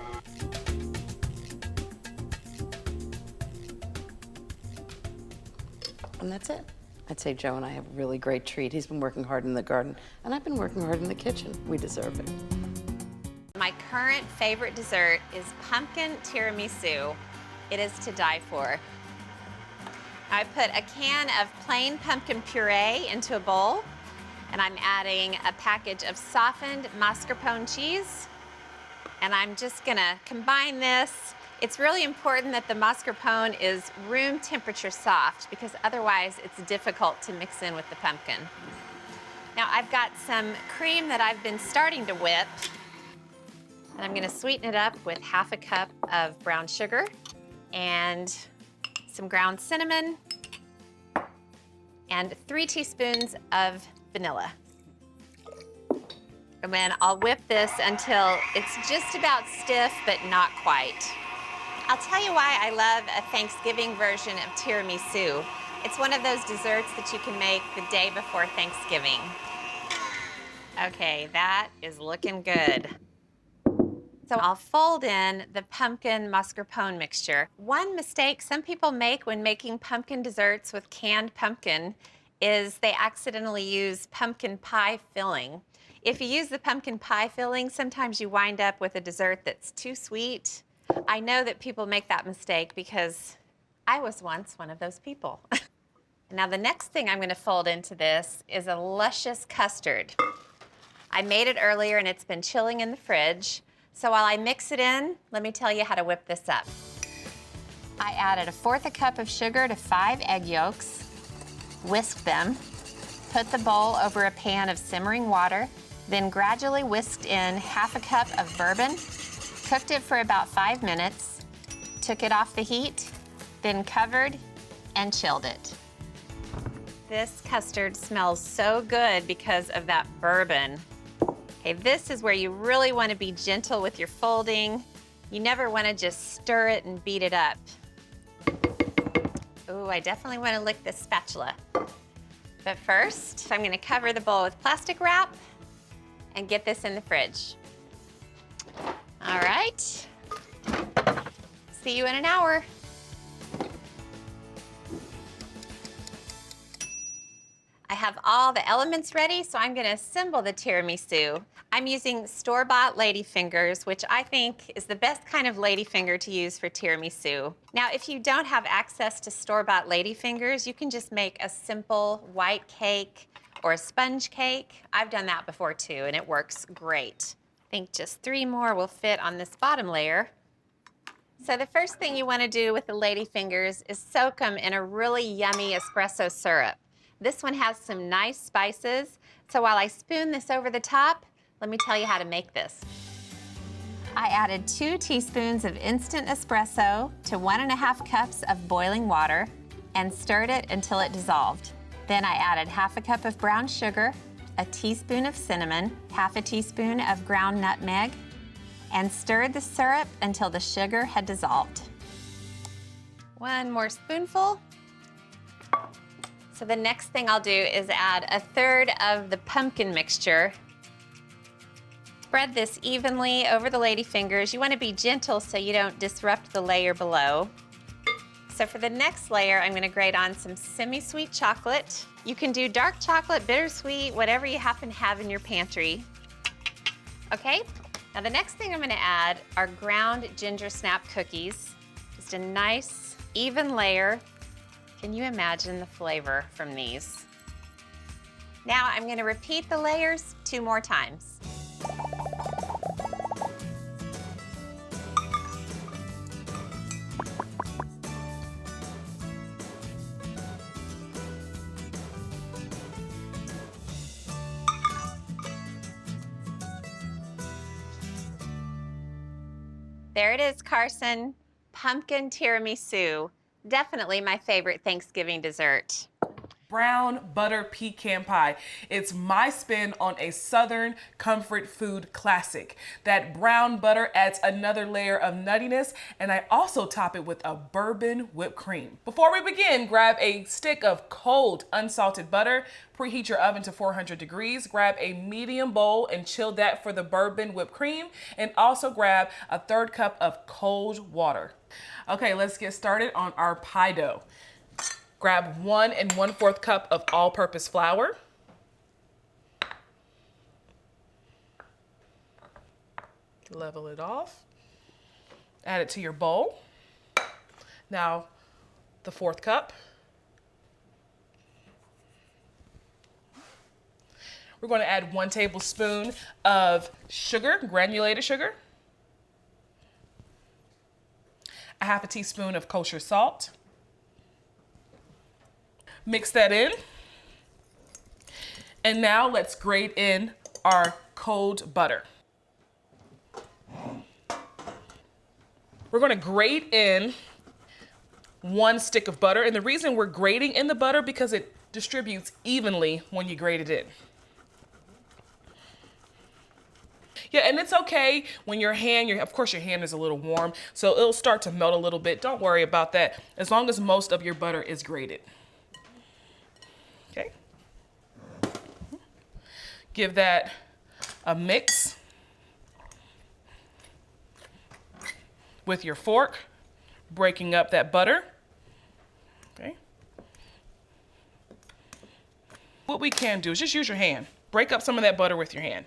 And that's it. I'd say Joe and I have a really great treat. He's been working hard in the garden, and I've been working hard in the kitchen. We deserve it. My current favorite dessert is pumpkin tiramisu. It is to die for. I put a can of plain pumpkin puree into a bowl, and I'm adding a package of softened mascarpone cheese, and I'm just gonna combine this. It's really important that the mascarpone is room temperature soft because otherwise it's difficult to mix in with the pumpkin. Now I've got some cream that I've been starting to whip, and I'm gonna sweeten it up with 1/2 cup of brown sugar and some ground cinnamon, and 3 teaspoons of vanilla. And then I'll whip this until it's just about stiff, but not quite. I'll tell you why I love a Thanksgiving version of tiramisu. It's one of those desserts that you can make the day before Thanksgiving. Okay, that is looking good. So I'll fold in the pumpkin mascarpone mixture. One mistake some people make when making pumpkin desserts with canned pumpkin is they accidentally use pumpkin pie filling. If you use the pumpkin pie filling, sometimes you wind up with a dessert that's too sweet. I know that people make that mistake because I was once one of those people. Now the next thing I'm going to fold into this is a luscious custard. I made it earlier and it's been chilling in the fridge. So while I mix it in, let me tell you how to whip this up. I added 1/4 cup of sugar to 5 egg yolks, whisked them, put the bowl over a pan of simmering water, then gradually whisked in 1/2 cup of bourbon, cooked it for about 5 minutes, took it off the heat, then covered and chilled it. This custard smells so good because of that bourbon. Okay, this is where you really want to be gentle with your folding. You never want to just stir it and beat it up. Ooh, I definitely want to lick this spatula. But first, I'm going to cover the bowl with plastic wrap and get this in the fridge. All right. See you in an hour. I have all the elements ready, so I'm going to assemble the tiramisu. I'm using store-bought ladyfingers, which I think is the best kind of ladyfinger to use for tiramisu. Now, if you don't have access to store-bought ladyfingers, you can just make a simple white cake or a sponge cake. I've done that before too, and it works great. I think just 3 more will fit on this bottom layer. So the first thing you want to do with the ladyfingers is soak them in a really yummy espresso syrup. This one has some nice spices, so while I spoon this over the top, let me tell you how to make this. I added 2 teaspoons of instant espresso to 1½ cups of boiling water and stirred it until it dissolved. Then I added 1/2 cup of brown sugar, a teaspoon of cinnamon, 1/2 teaspoon of ground nutmeg, and stirred the syrup until the sugar had dissolved. 1 more spoonful. So the next thing I'll do is add 1/3 of the pumpkin mixture. Spread this evenly over the ladyfingers. You want to be gentle so you don't disrupt the layer below. So for the next layer, I'm going to grate on some semi-sweet chocolate. You can do dark chocolate, bittersweet, whatever you happen to have in your pantry. Okay, now the next thing I'm going to add are ground Gingersnap cookies. Just a nice, even layer. Can you imagine the flavor from these? Now I'm going to repeat the layers 2 more times. There it is, Carson. Pumpkin tiramisu. Definitely my favorite Thanksgiving dessert. Brown butter pecan pie. It's my spin on a Southern comfort food classic. That brown butter adds another layer of nuttiness, and I also top it with a bourbon whipped cream. Before we begin, grab a stick of cold unsalted butter, preheat your oven to 400 degrees, grab a medium bowl and chill that for the bourbon whipped cream, and also grab 1/3 cup of cold water. Okay, let's get started on our pie dough. Grab 1 1/4 cup of all-purpose flour. Level it off. Add it to your bowl. Now, the 4th cup. We're going to add 1 tablespoon of sugar, granulated sugar. 1/2 teaspoon of kosher salt. Mix that in. And now let's grate in our cold butter. We're going to grate in 1 stick of butter. And the reason we're grating in the butter because it distributes evenly when you grate it in. Yeah, and it's okay when of course your hand is a little warm, so it'll start to melt a little bit. Don't worry about that, as long as most of your butter is grated. Okay. Give that a mix with your fork, breaking up that butter. Okay. what we can do is just use your hand. Break up some of that butter with your hand.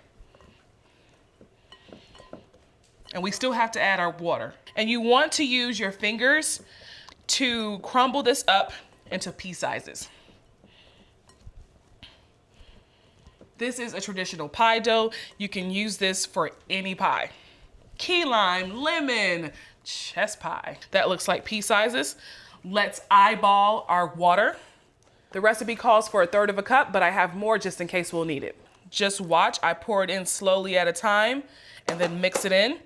And we still have to add our water. And you want to use your fingers to crumble this up into pea sizes. This is a traditional pie dough. You can use this for any pie. Key lime, lemon, chess pie. That looks like pea sizes. Let's eyeball our water. The recipe calls for 1/3 cup, but I have more just in case we'll need it. Just watch, I pour it in slowly at a time and then mix it in.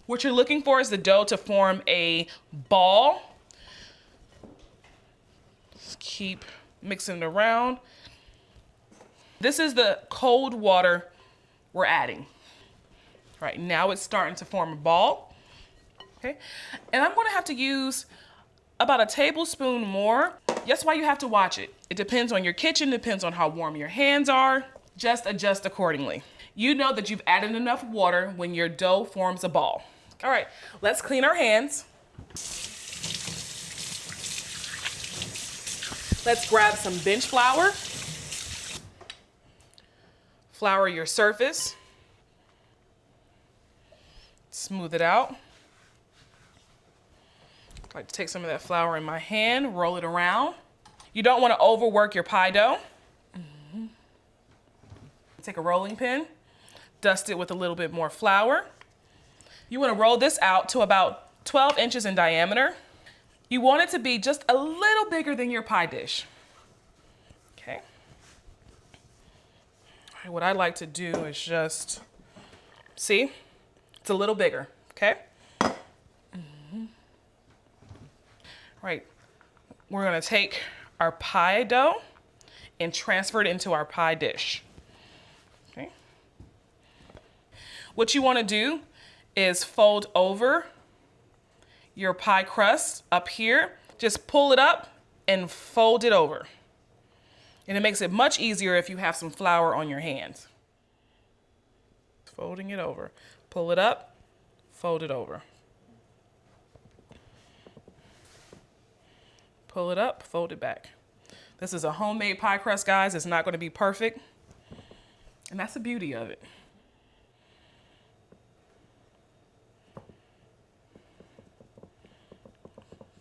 What you're looking for is the dough to form a ball. Just keep mixing it around. This is the cold water we're adding. All right, now it's starting to form a ball. Okay, and I'm gonna have to use about a tablespoon more. That's why you have to watch it. It depends on your kitchen, depends on how warm your hands are. Just adjust accordingly. You know that you've added enough water when your dough forms a ball. All right, let's clean our hands. Let's grab some bench flour. Flour your surface. Smooth it out. I like to take some of that flour in my hand, roll it around. You don't want to overwork your pie dough. Take a rolling pin, dust it with a little bit more flour. You want to roll this out to about 12 inches in diameter. You want it to be just a little bigger than your pie dish. Okay. All right, what I like to do is just, see, it's a little bigger, okay? All right, we're gonna take our pie dough and transfer it into our pie dish. Okay. What you want to do is fold over your pie crust up here. Just pull it up and fold it over. And it makes it much easier if you have some flour on your hands. Folding it over. Pull it up, fold it over. Pull it up, fold it back. This is a homemade pie crust, guys. It's not going to be perfect. And that's the beauty of it.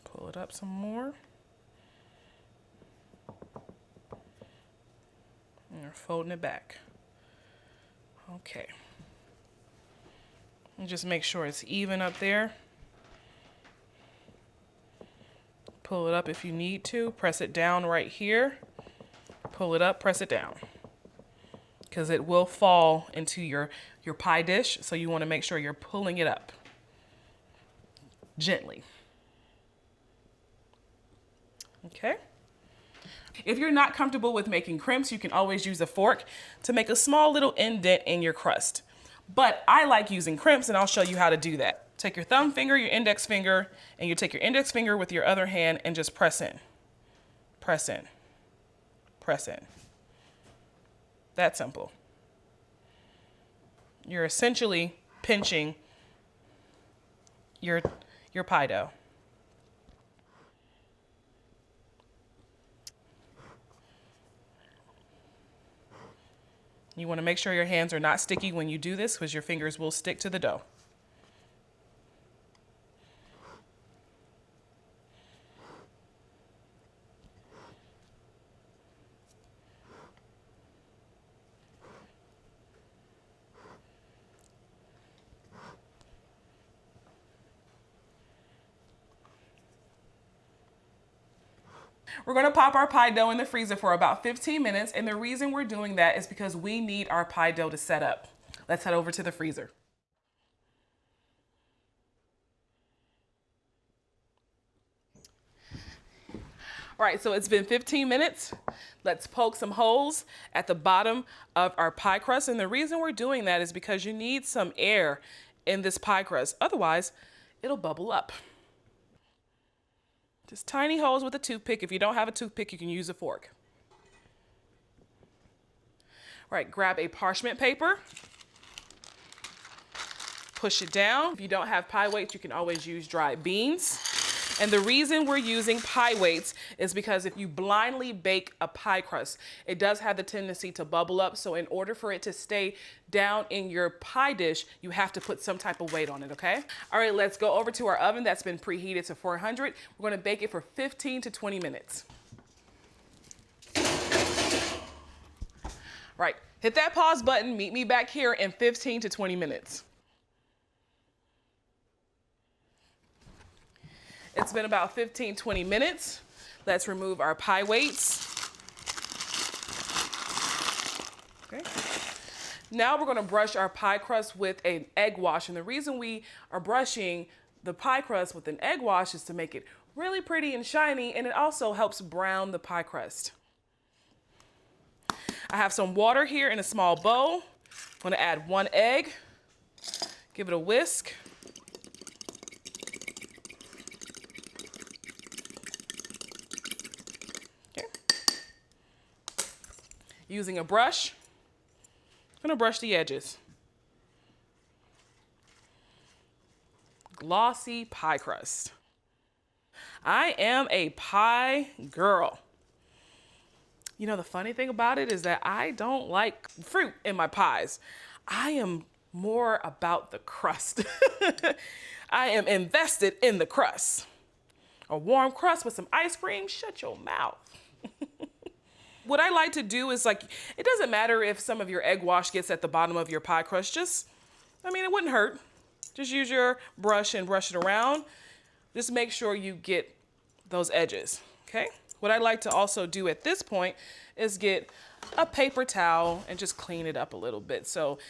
Pull it up some more. And you're folding it back. Okay. And just make sure it's even up there. Pull it up if you need to. Press it down right here. Pull it up, press it down. Because it will fall into your pie dish, so you want to make sure you're pulling it up gently. Okay. If you're not comfortable with making crimps, you can always use a fork to make a small little indent in your crust. But I like using crimps, and I'll show you how to do that. Take your thumb finger, your index finger, and you take your index finger with your other hand and just press in. Press in. Press in. That simple. You're essentially pinching your pie dough. You want to make sure your hands are not sticky when you do this, because your fingers will stick to the dough. We're gonna pop our pie dough in the freezer for about 15 minutes, and the reason we're doing that is because we need our pie dough to set up. Let's head over to the freezer. All right, so it's been 15 minutes. Let's poke some holes at the bottom of our pie crust, and the reason we're doing that is because you need some air in this pie crust. Otherwise, it'll bubble up. Just tiny holes with a toothpick. If you don't have a toothpick, you can use a fork. All right, grab a parchment paper. Push it down. If you don't have pie weights, you can always use dried beans. And the reason we're using pie weights is because if you blindly bake a pie crust, it does have the tendency to bubble up. So in order for it to stay down in your pie dish, you have to put some type of weight on it, okay? All right, let's go over to our oven that's been preheated to 400. We're gonna bake it for 15 to 20 minutes. Right, hit that pause button, meet me back here in 15 to 20 minutes. It's been about 15, 20 minutes. Let's remove our pie weights. Okay. Now we're gonna brush our pie crust with an egg wash. And the reason we are brushing the pie crust with an egg wash is to make it really pretty and shiny, and it also helps brown the pie crust. I have some water here in a small bowl. I'm gonna add 1 egg, give it a whisk. Using a brush, I'm gonna brush the edges. Glossy pie crust. I am a pie girl. You know, the funny thing about it is that I don't like fruit in my pies. I am more about the crust. I am invested in the crust. A warm crust with some ice cream, shut your mouth. What I like to do is, like, it doesn't matter if some of your egg wash gets at the bottom of your pie crust. Just, I mean, it wouldn't hurt. Just use your brush and brush it around. Just make sure you get those edges, okay? What I like to also do at this point is get a paper towel and just clean it up a little bit. So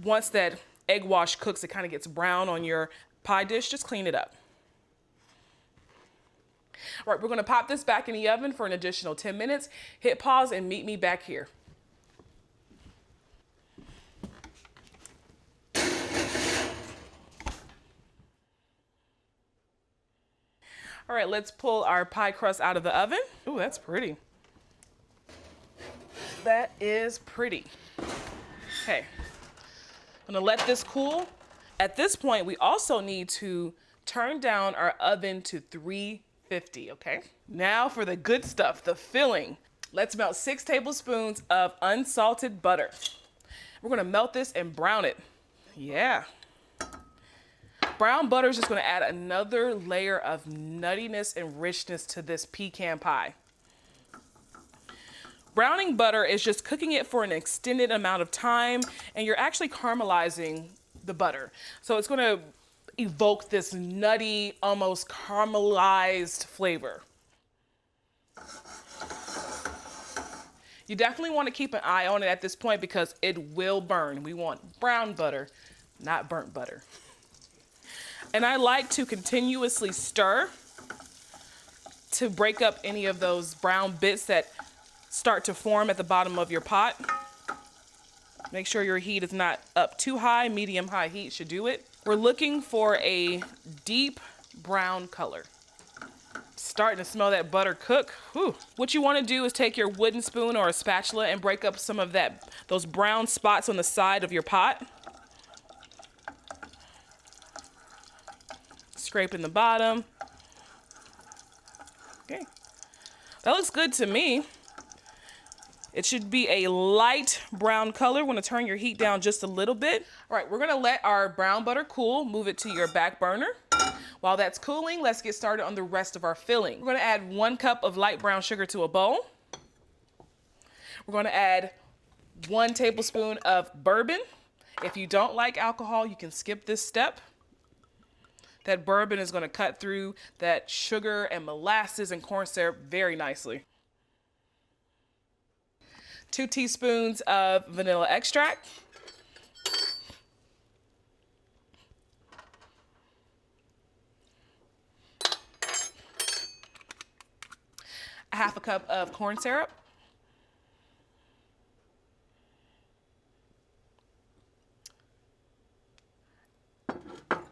once that egg wash cooks, it kind of gets brown on your pie dish, just clean it up. All right, we're gonna pop this back in the oven for an additional 10 minutes. Hit pause and meet me back here. All right, let's pull our pie crust out of the oven. Ooh, that's pretty. That is pretty. Okay, I'm gonna let this cool. At this point, we also need to turn down our oven to 350, okay? Now for the good stuff, the filling. Let's melt 6 tablespoons of unsalted butter. We're gonna melt this and brown it. Yeah. Brown butter is just gonna add another layer of nuttiness and richness to this pecan pie. Browning butter is just cooking it for an extended amount of time, and you're actually caramelizing the butter. So it's gonna evoke this nutty, almost caramelized flavor. You definitely want to keep an eye on it at this point because it will burn. We want brown butter, not burnt butter. And I like to continuously stir to break up any of those brown bits that start to form at the bottom of your pot. Make sure your heat is not up too high. Medium-high heat should do it. We're looking for a deep brown color. Starting to smell that butter cook. Whew. What you want to do is take your wooden spoon or a spatula and break up some of those brown spots on the side of your pot. Scraping the bottom. Okay. That looks good to me. It should be a light brown color. We're gonna turn your heat down just a little bit. All right, we're gonna let our brown butter cool. Move it to your back burner. While that's cooling, let's get started on the rest of our filling. We're gonna add 1 cup of light brown sugar to a bowl. We're gonna add 1 tablespoon of bourbon. If you don't like alcohol, you can skip this step. That bourbon is gonna cut through that sugar and molasses and corn syrup very nicely. 2 teaspoons of vanilla extract. A 1/2 cup of corn syrup.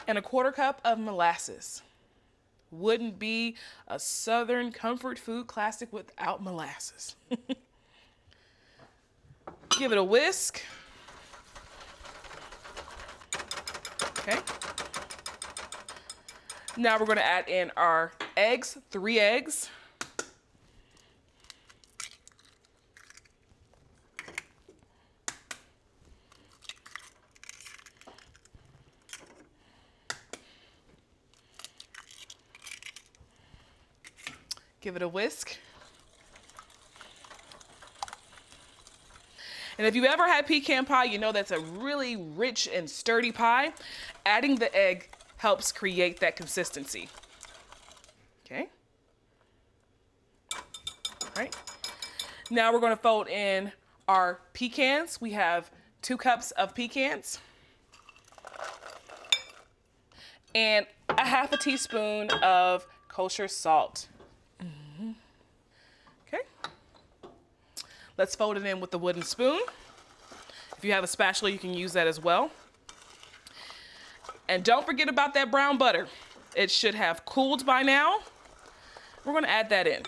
And a 1/4 cup of molasses. Wouldn't be a Southern comfort food classic without molasses. Give it a whisk. Okay. Now we're gonna add in our eggs, 3 eggs. Give it a whisk. And if you've ever had pecan pie, you know that's a really rich and sturdy pie. Adding the egg helps create that consistency. Okay. All right. Now we're going to fold in our pecans. We have 2 cups of pecans and a half a teaspoon of kosher salt. Okay. Let's fold it in with the wooden spoon. If you have a spatula, you can use that as well. And don't forget about that brown butter. It should have cooled by now. We're going to add that in.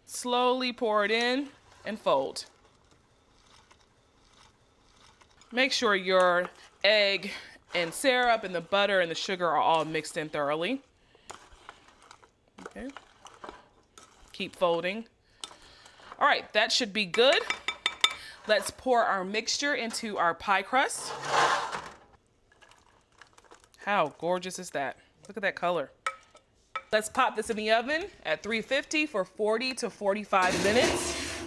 Slowly pour it in and fold. Make sure your egg and syrup and the butter and the sugar are all mixed in thoroughly. Okay. Keep folding. All right, that should be good. Let's pour our mixture into our pie crust. How gorgeous is that? Look at that color. Let's pop this in the oven at 350 for 40 to 45 minutes.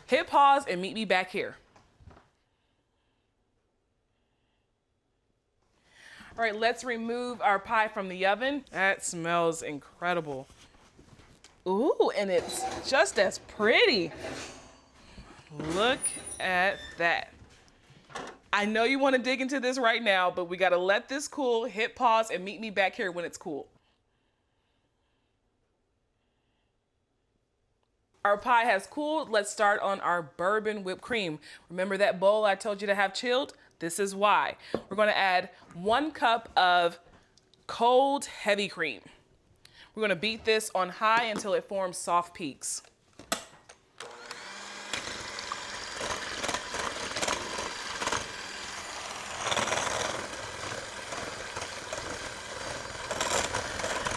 Hit pause and meet me back here. All right, let's remove our pie from the oven. That smells incredible. Ooh, and it's just as pretty. Look at that. I know you want to dig into this right now, but we got to let this cool, hit pause, and meet me back here when it's cool. Our pie has cooled. Let's start on our bourbon whipped cream. Remember that bowl I told you to have chilled? This is why. We're going to add 1 cup of cold heavy cream. We're going to beat this on high until it forms soft peaks.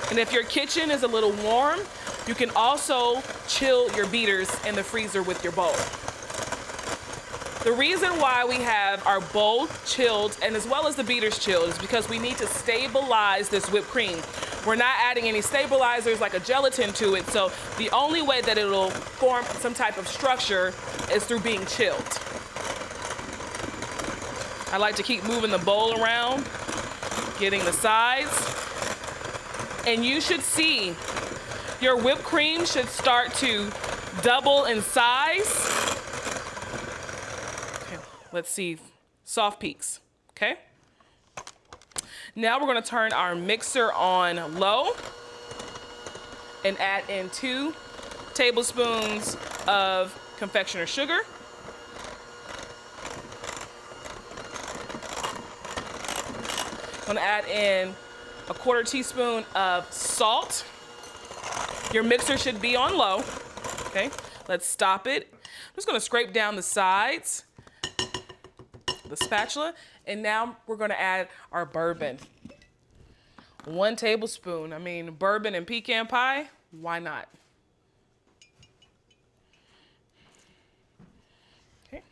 And if your kitchen is a little warm, you can also chill your beaters in the freezer with your bowl. The reason why we have our bowl chilled and as well as the beaters chilled is because we need to stabilize this whipped cream. We're not adding any stabilizers like a gelatin to it, so the only way that it'll form some type of structure is through being chilled. I like to keep moving the bowl around, getting the sides. And you should see your whipped cream should start to double in size. Okay, let's see, soft peaks, okay? Now we're gonna turn our mixer on low and add in 2 tablespoons of confectioner sugar. I'm gonna add in a 1/4 teaspoon of salt. Your mixer should be on low. Okay, let's stop it. I'm just gonna scrape down the sides, the spatula, and now we're gonna add our bourbon. 1 tablespoon. I mean, bourbon and pecan pie, why not? Okay.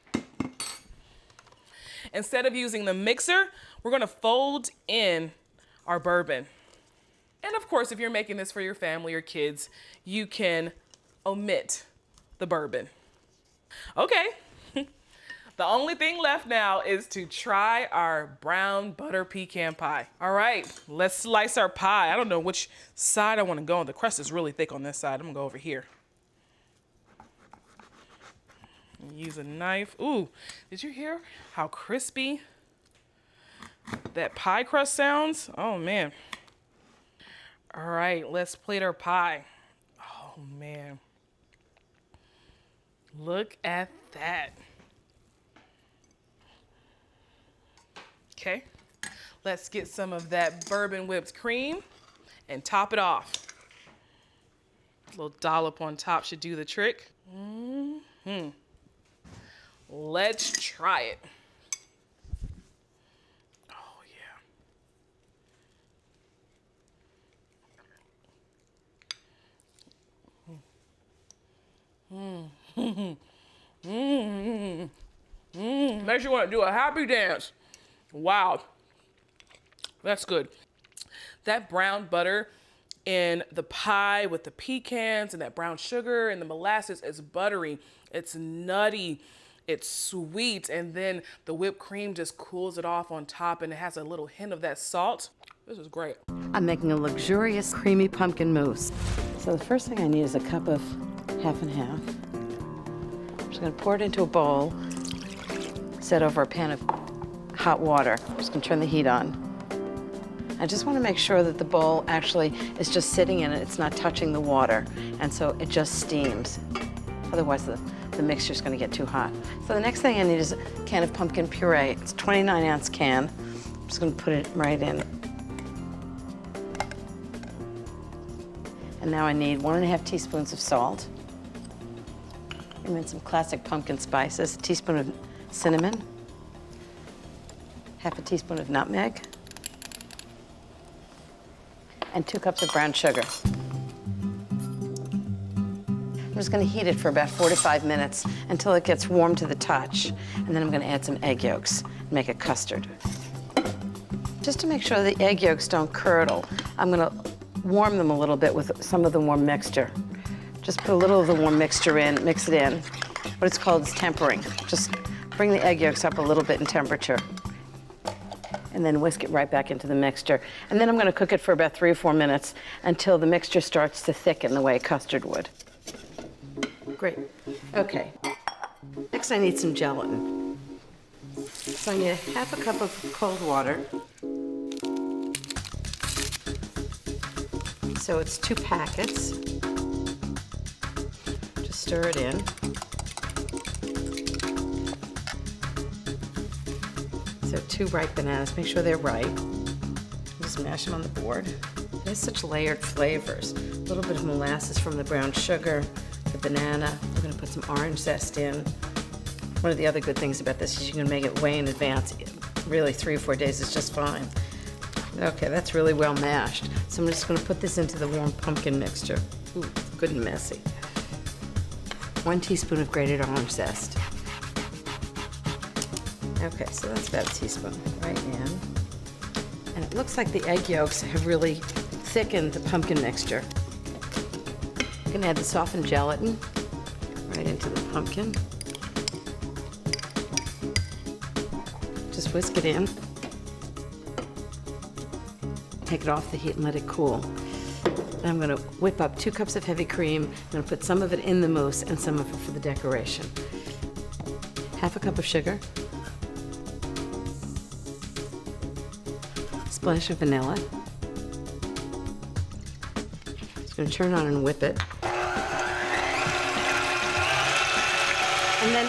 Instead of using the mixer, we're gonna fold in our bourbon. And of course, if you're making this for your family or kids, you can omit the bourbon. Okay, the only thing left now is to try our brown butter pecan pie. All right, let's slice our pie. I don't know which side I want to go on. The crust is really thick on this side. I'm gonna go over here. Use a knife. Ooh, did you hear how crispy that pie crust sounds? Oh man. All right, let's plate our pie. Oh man. Look at that. Okay, let's get some of that bourbon whipped cream and top it off. A little dollop on top should do the trick. Let's try it. Oh yeah. Makes you want to do a happy dance. Wow. That's good. That brown butter in the pie with the pecans and that brown sugar and the molasses is buttery. It's nutty. It's sweet. And then the whipped cream just cools it off on top and it has a little hint of that salt. This is great. I'm making a luxurious creamy pumpkin mousse. So the first thing I need is a cup of half and half. I'm just gonna pour it into a bowl, set over a pan of hot water. I'm just gonna turn the heat on. I just wanna make sure that the bowl actually is just sitting in it, it's not touching the water, and so it just steams. Otherwise the mixture's gonna get too hot. So the next thing I need is a can of pumpkin puree. It's a 29-ounce can. I'm just gonna put it right in. And now I need 1.5 teaspoons of salt. And then some classic pumpkin spices, a teaspoon of cinnamon, half a teaspoon of nutmeg, and 2 cups of brown sugar. I'm just gonna heat it for about 4 to 5 minutes until it gets warm to the touch. And then I'm gonna add some egg yolks and make a custard. Just to make sure the egg yolks don't curdle, I'm gonna warm them a little bit with some of the warm mixture. Just put a little of the warm mixture in, mix it in. What it's called is tempering. Just bring the egg yolks up a little bit in temperature. And then whisk it right back into the mixture. And then I'm gonna cook it for about 3 or 4 minutes until the mixture starts to thicken the way custard would. Great. Okay. Next I need some gelatin. So I need a half a cup of cold water. So it's 2 packets. Just stir it in. So 2 ripe bananas, make sure they're ripe. Just mash them on the board. It has such layered flavors. A little bit of molasses from the brown sugar, the banana. We're gonna put some orange zest in. One of the other good things about this is you can make it way in advance. Really 3 or 4 days is just fine. Okay, that's really well mashed. So I'm just gonna put this into the warm pumpkin mixture. Ooh, good and messy. 1 teaspoon of grated orange zest. Okay, so that's about a teaspoon right in. And it looks like the egg yolks have really thickened the pumpkin mixture. You can add the softened gelatin right into the pumpkin. Just whisk it in. Take it off the heat and let it cool. Then I'm gonna whip up 2 cups of heavy cream. I'm gonna put some of it in the mousse and some of it for the decoration. Half a cup of sugar. Splash of vanilla. Just gonna turn on and whip it. And then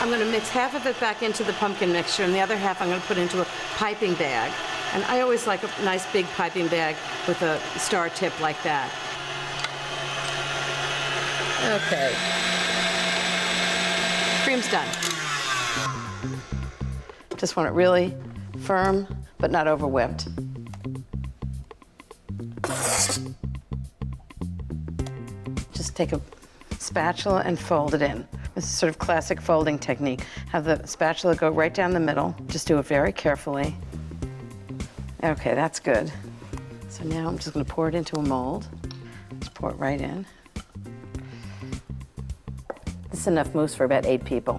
I'm gonna mix half of it back into the pumpkin mixture and the other half I'm gonna put into a piping bag. And I always like a nice big piping bag with a star tip like that. Okay. Cream's done. Just want it really firm, but not over whipped. Just take a spatula and fold it in. This is sort of classic folding technique. Have the spatula go right down the middle. Just do it very carefully. Okay, that's good. So now I'm just gonna pour it into a mold. Just pour it right in. This is enough mousse for about 8 people.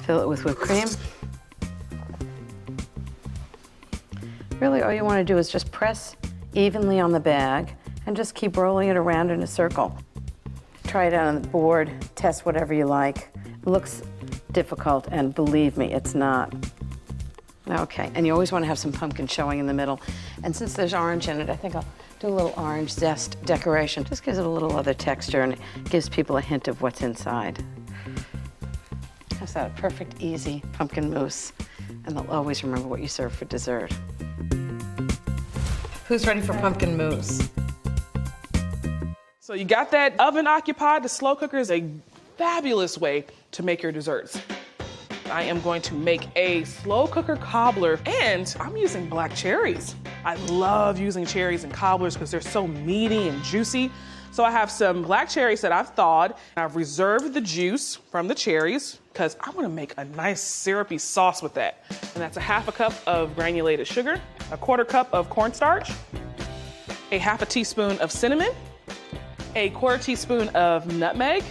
Fill it with whipped cream. Really, all you wanna do is just press evenly on the bag and just keep rolling it around in a circle. Try it out on the board, test whatever you like. It looks difficult, and believe me, it's not. Okay, and you always want to have some pumpkin showing in the middle. And since there's orange in it, I think I'll do a little orange zest decoration. Just gives it a little other texture and it gives people a hint of what's inside. How's that? A perfect, easy pumpkin mousse. And they'll always remember what you serve for dessert. Who's ready for pumpkin mousse? So you got that oven occupied. The slow cooker is a fabulous way to make your desserts. I am going to make a slow cooker cobbler, and I'm using black cherries. I love using cherries in cobblers because they're so meaty and juicy. So I have some black cherries that I've thawed. I've reserved the juice from the cherries because I want to make a nice syrupy sauce with that. And that's a half a cup of granulated sugar, a quarter cup of cornstarch, a half a teaspoon of cinnamon, a quarter teaspoon of nutmeg.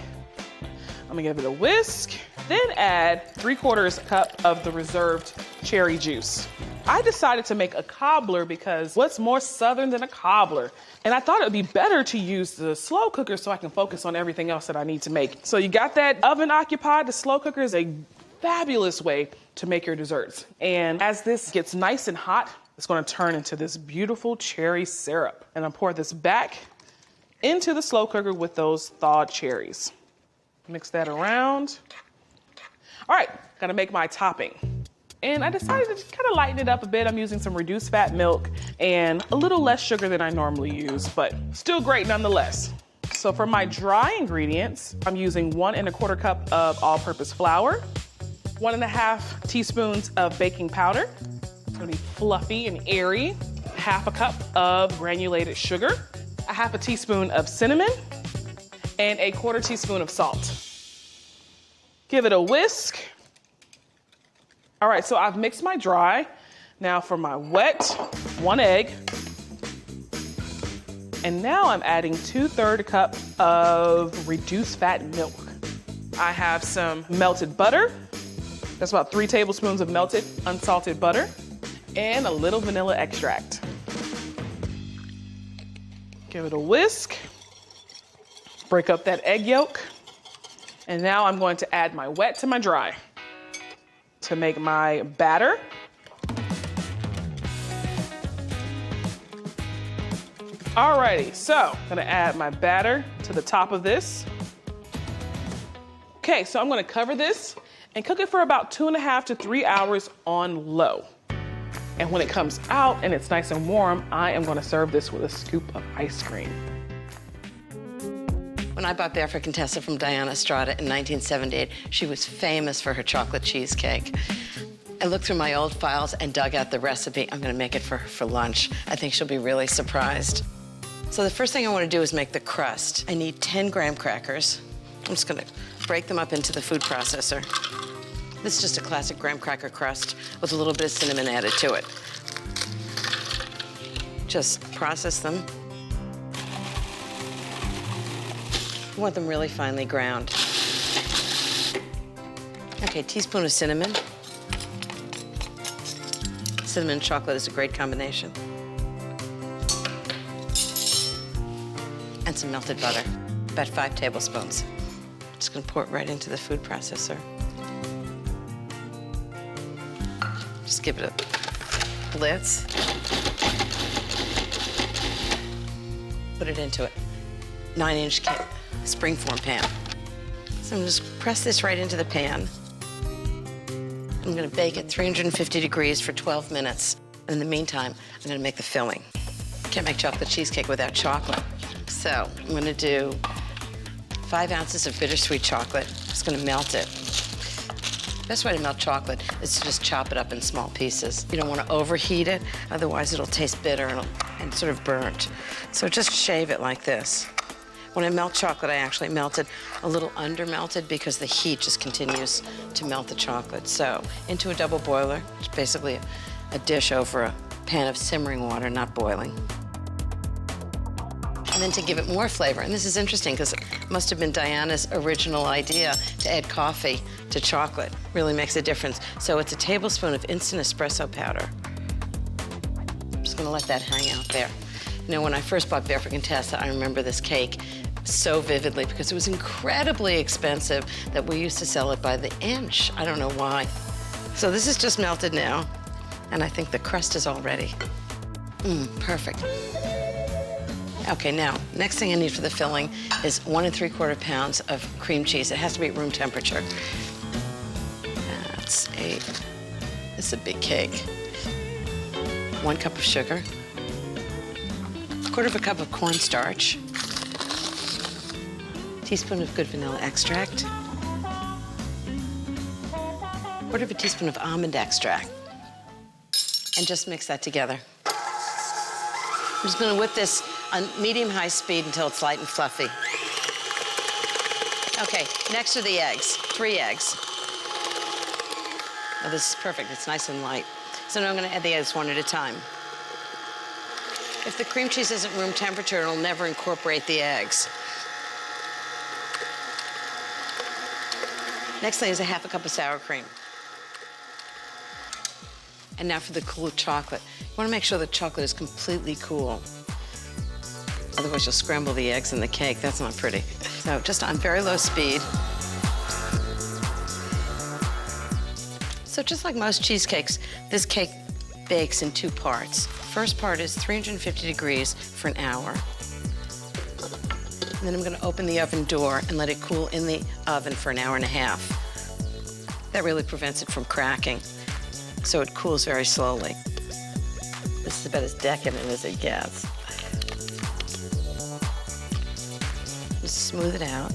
I'm gonna give it a whisk, then add 3/4 cup of the reserved cherry juice. I decided to make a cobbler because what's more southern than a cobbler? And I thought it would be better to use the slow cooker so I can focus on everything else that I need to make. So you got that oven occupied. The slow cooker is a fabulous way to make your desserts. And as this gets nice and hot, it's gonna turn into this beautiful cherry syrup. And I'll pour this back into the slow cooker with those thawed cherries. Mix that around. All right, gotta make my topping. And I decided to just kind of lighten it up a bit. I'm using some reduced fat milk and a little less sugar than I normally use, but still great nonetheless. So for my dry ingredients, I'm using 1 1/4 cup of all-purpose flour, 1 1/2 teaspoons of baking powder. It's gonna be fluffy and airy. Half a cup of granulated sugar, a half a teaspoon of cinnamon, and a quarter teaspoon of salt. Give it a whisk. All right, so I've mixed my dry. Now for my wet, 1 egg. And now I'm adding 2/3 cup of reduced fat milk. I have some melted butter. That's about 3 tablespoons of melted unsalted butter and a little vanilla extract. Give it a whisk. Break up that egg yolk. And now I'm going to add my wet to my dry to make my batter. Alrighty, so I'm gonna add my batter to the top of this. Okay, so I'm gonna cover this and cook it for about 2.5 to 3 hours on low. And when it comes out and it's nice and warm, I am gonna serve this with a scoop of ice cream. When I bought Bear for Contessa from Diana Estrada in 1978, she was famous for her chocolate cheesecake. I looked through my old files and dug out the recipe. I'm gonna make it for her for lunch. I think she'll be really surprised. So the first thing I wanna do is make the crust. I need 10 graham crackers. I'm just gonna break them up into the food processor. This is just a classic graham cracker crust with a little bit of cinnamon added to it. Just process them. You want them really finely ground. Okay, teaspoon of cinnamon. Cinnamon and chocolate is a great combination. And some melted butter, about 5 tablespoons. Just gonna pour it right into the food processor. Just give it a blitz. Put it into it. 9-inch springform pan. So I'm just press this right into the pan. I'm gonna bake at 350 degrees for 12 minutes. In the meantime, I'm gonna make the filling. Can't make chocolate cheesecake without chocolate. So I'm gonna do 5 ounces of bittersweet chocolate. I'm just gonna melt it. The best way to melt chocolate is to just chop it up in small pieces. You don't wanna overheat it, otherwise it'll taste bitter and sort of burnt. So just shave it like this. When I melt chocolate, I actually melt it a little under-melted because the heat just continues to melt the chocolate. So into a double boiler, it's basically a dish over a pan of simmering water, not boiling. And then to give it more flavor, and this is interesting because it must have been Diana's original idea to add coffee to chocolate. Really makes a difference. So it's a tablespoon of instant espresso powder. I'm just gonna let that hang out there. You know, when I first bought Bear for Contessa, I remember this cake so vividly because it was incredibly expensive that we used to sell it by the inch. I don't know why. So this is just melted now, and I think the crust is all ready. Perfect. Okay, now, next thing I need for the filling is 1 3/4 pounds of cream cheese. It has to be at room temperature. This is a big cake. 1 cup of sugar. 1/4 cup of cornstarch, teaspoon of good vanilla extract, quarter of a teaspoon of almond extract. And just mix that together. I'm just gonna whip this on medium-high speed until it's light and fluffy. Okay, next are the eggs, 3 eggs. Oh, this is perfect, it's nice and light. So now I'm gonna add the eggs one at a time. If the cream cheese isn't room temperature, it'll never incorporate the eggs. Next thing is a half a cup of sour cream. And now for the cool chocolate. You wanna make sure the chocolate is completely cool. Otherwise you'll scramble the eggs in the cake. That's not pretty. So just on very low speed. So just like most cheesecakes, this cake bakes in 2 parts. First part is 350 degrees for an hour. And then I'm gonna open the oven door and let it cool in the oven for an hour and a half. That really prevents it from cracking. So it cools very slowly. This is about as decadent as it gets. Just smooth it out.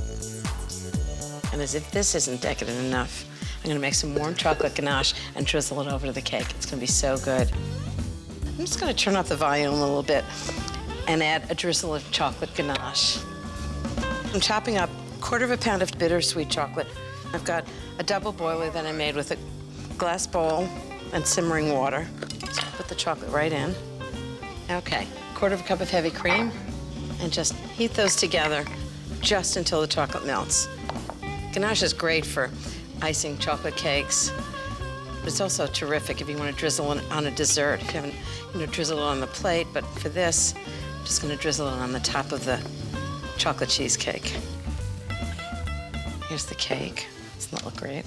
And as if this isn't decadent enough, I'm gonna make some warm chocolate ganache and drizzle it over to the cake. It's gonna be so good. I'm just gonna turn up the volume a little bit and add a drizzle of chocolate ganache. I'm chopping up 1/4 pound of bittersweet chocolate. I've got a double boiler that I made with a glass bowl and simmering water. So I'll put the chocolate right in. Okay, 1/4 cup of heavy cream, and just heat those together just until the chocolate melts. Ganache is great for icing chocolate cakes, but it's also terrific if you want to drizzle it on a dessert. If you haven't, drizzle it on the plate, but for this, I'm just going to drizzle it on the top of the chocolate cheesecake. Here's the cake. Doesn't that look great?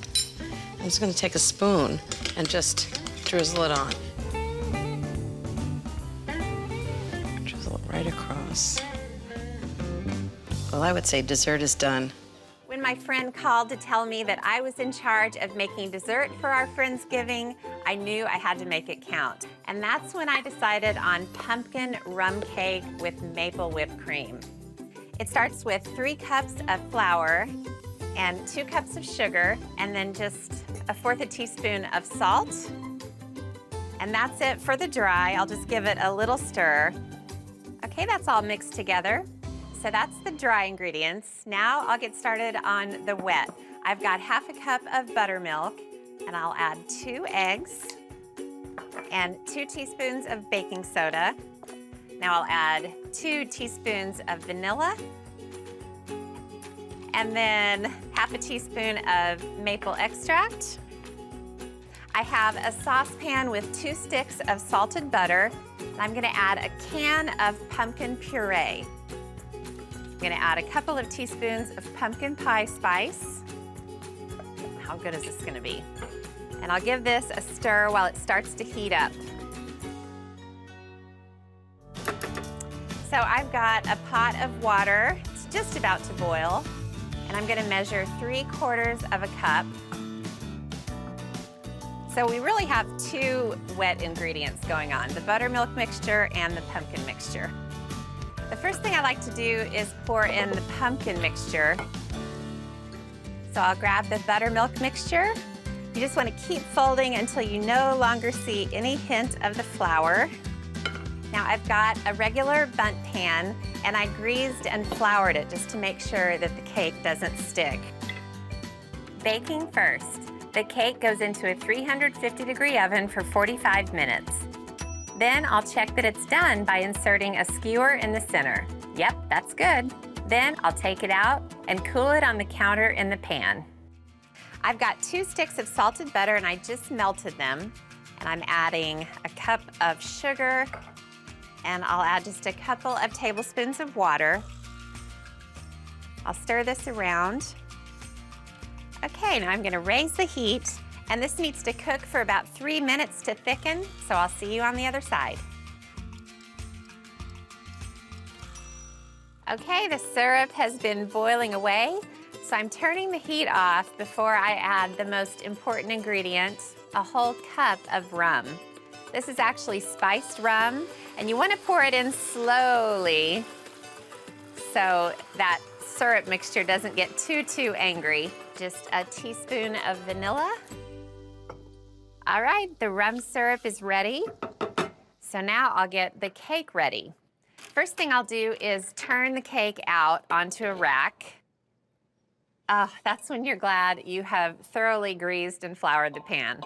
I'm just going to take a spoon and just drizzle it on. Drizzle it right across. Well, I would say dessert is done. When my friend called to tell me that I was in charge of making dessert for our Friendsgiving, I knew I had to make it count. And that's when I decided on pumpkin rum cake with maple whipped cream. It starts with 3 cups of flour and 2 cups of sugar, and then just 1/4 teaspoon of salt. And that's it for the dry. I'll just give it a little stir. Okay, that's all mixed together. So that's the dry ingredients. Now I'll get started on the wet. I've got 1/2 cup of buttermilk, and I'll add 2 eggs and 2 teaspoons of baking soda. Now I'll add 2 teaspoons of vanilla, and then 1/2 teaspoon of maple extract. I have a saucepan with 2 sticks of salted butter, and I'm gonna add a can of pumpkin puree. I'm gonna add a couple of teaspoons of pumpkin pie spice. How good is this gonna be? And I'll give this a stir while it starts to heat up. So I've got a pot of water. It's just about to boil. And I'm gonna measure 3/4 of a cup. So we really have 2 wet ingredients going on, the buttermilk mixture and the pumpkin mixture. The first thing I like to do is pour in the pumpkin mixture. So I'll grab the buttermilk mixture. You just want to keep folding until you no longer see any hint of the flour. Now I've got a regular Bundt pan, and I greased and floured it just to make sure that the cake doesn't stick. Baking first. The cake goes into a 350-degree oven for 45 minutes. Then I'll check that it's done by inserting a skewer in the center. Yep, that's good. Then I'll take it out and cool it on the counter in the pan. I've got 2 sticks of salted butter, and I just melted them. And I'm adding a cup of sugar, and I'll add just a couple of tablespoons of water. I'll stir this around. Okay, now I'm gonna raise the heat, and this needs to cook for about 3 minutes to thicken, so I'll see you on the other side. Okay, the syrup has been boiling away, so I'm turning the heat off before I add the most important ingredient, a whole cup of rum. This is actually spiced rum, and you want to pour it in slowly so that syrup mixture doesn't get too angry. Just a teaspoon of vanilla. All right, the rum syrup is ready. So now I'll get the cake ready. First thing I'll do is turn the cake out onto a rack. That's when you're glad you have thoroughly greased and floured the pan.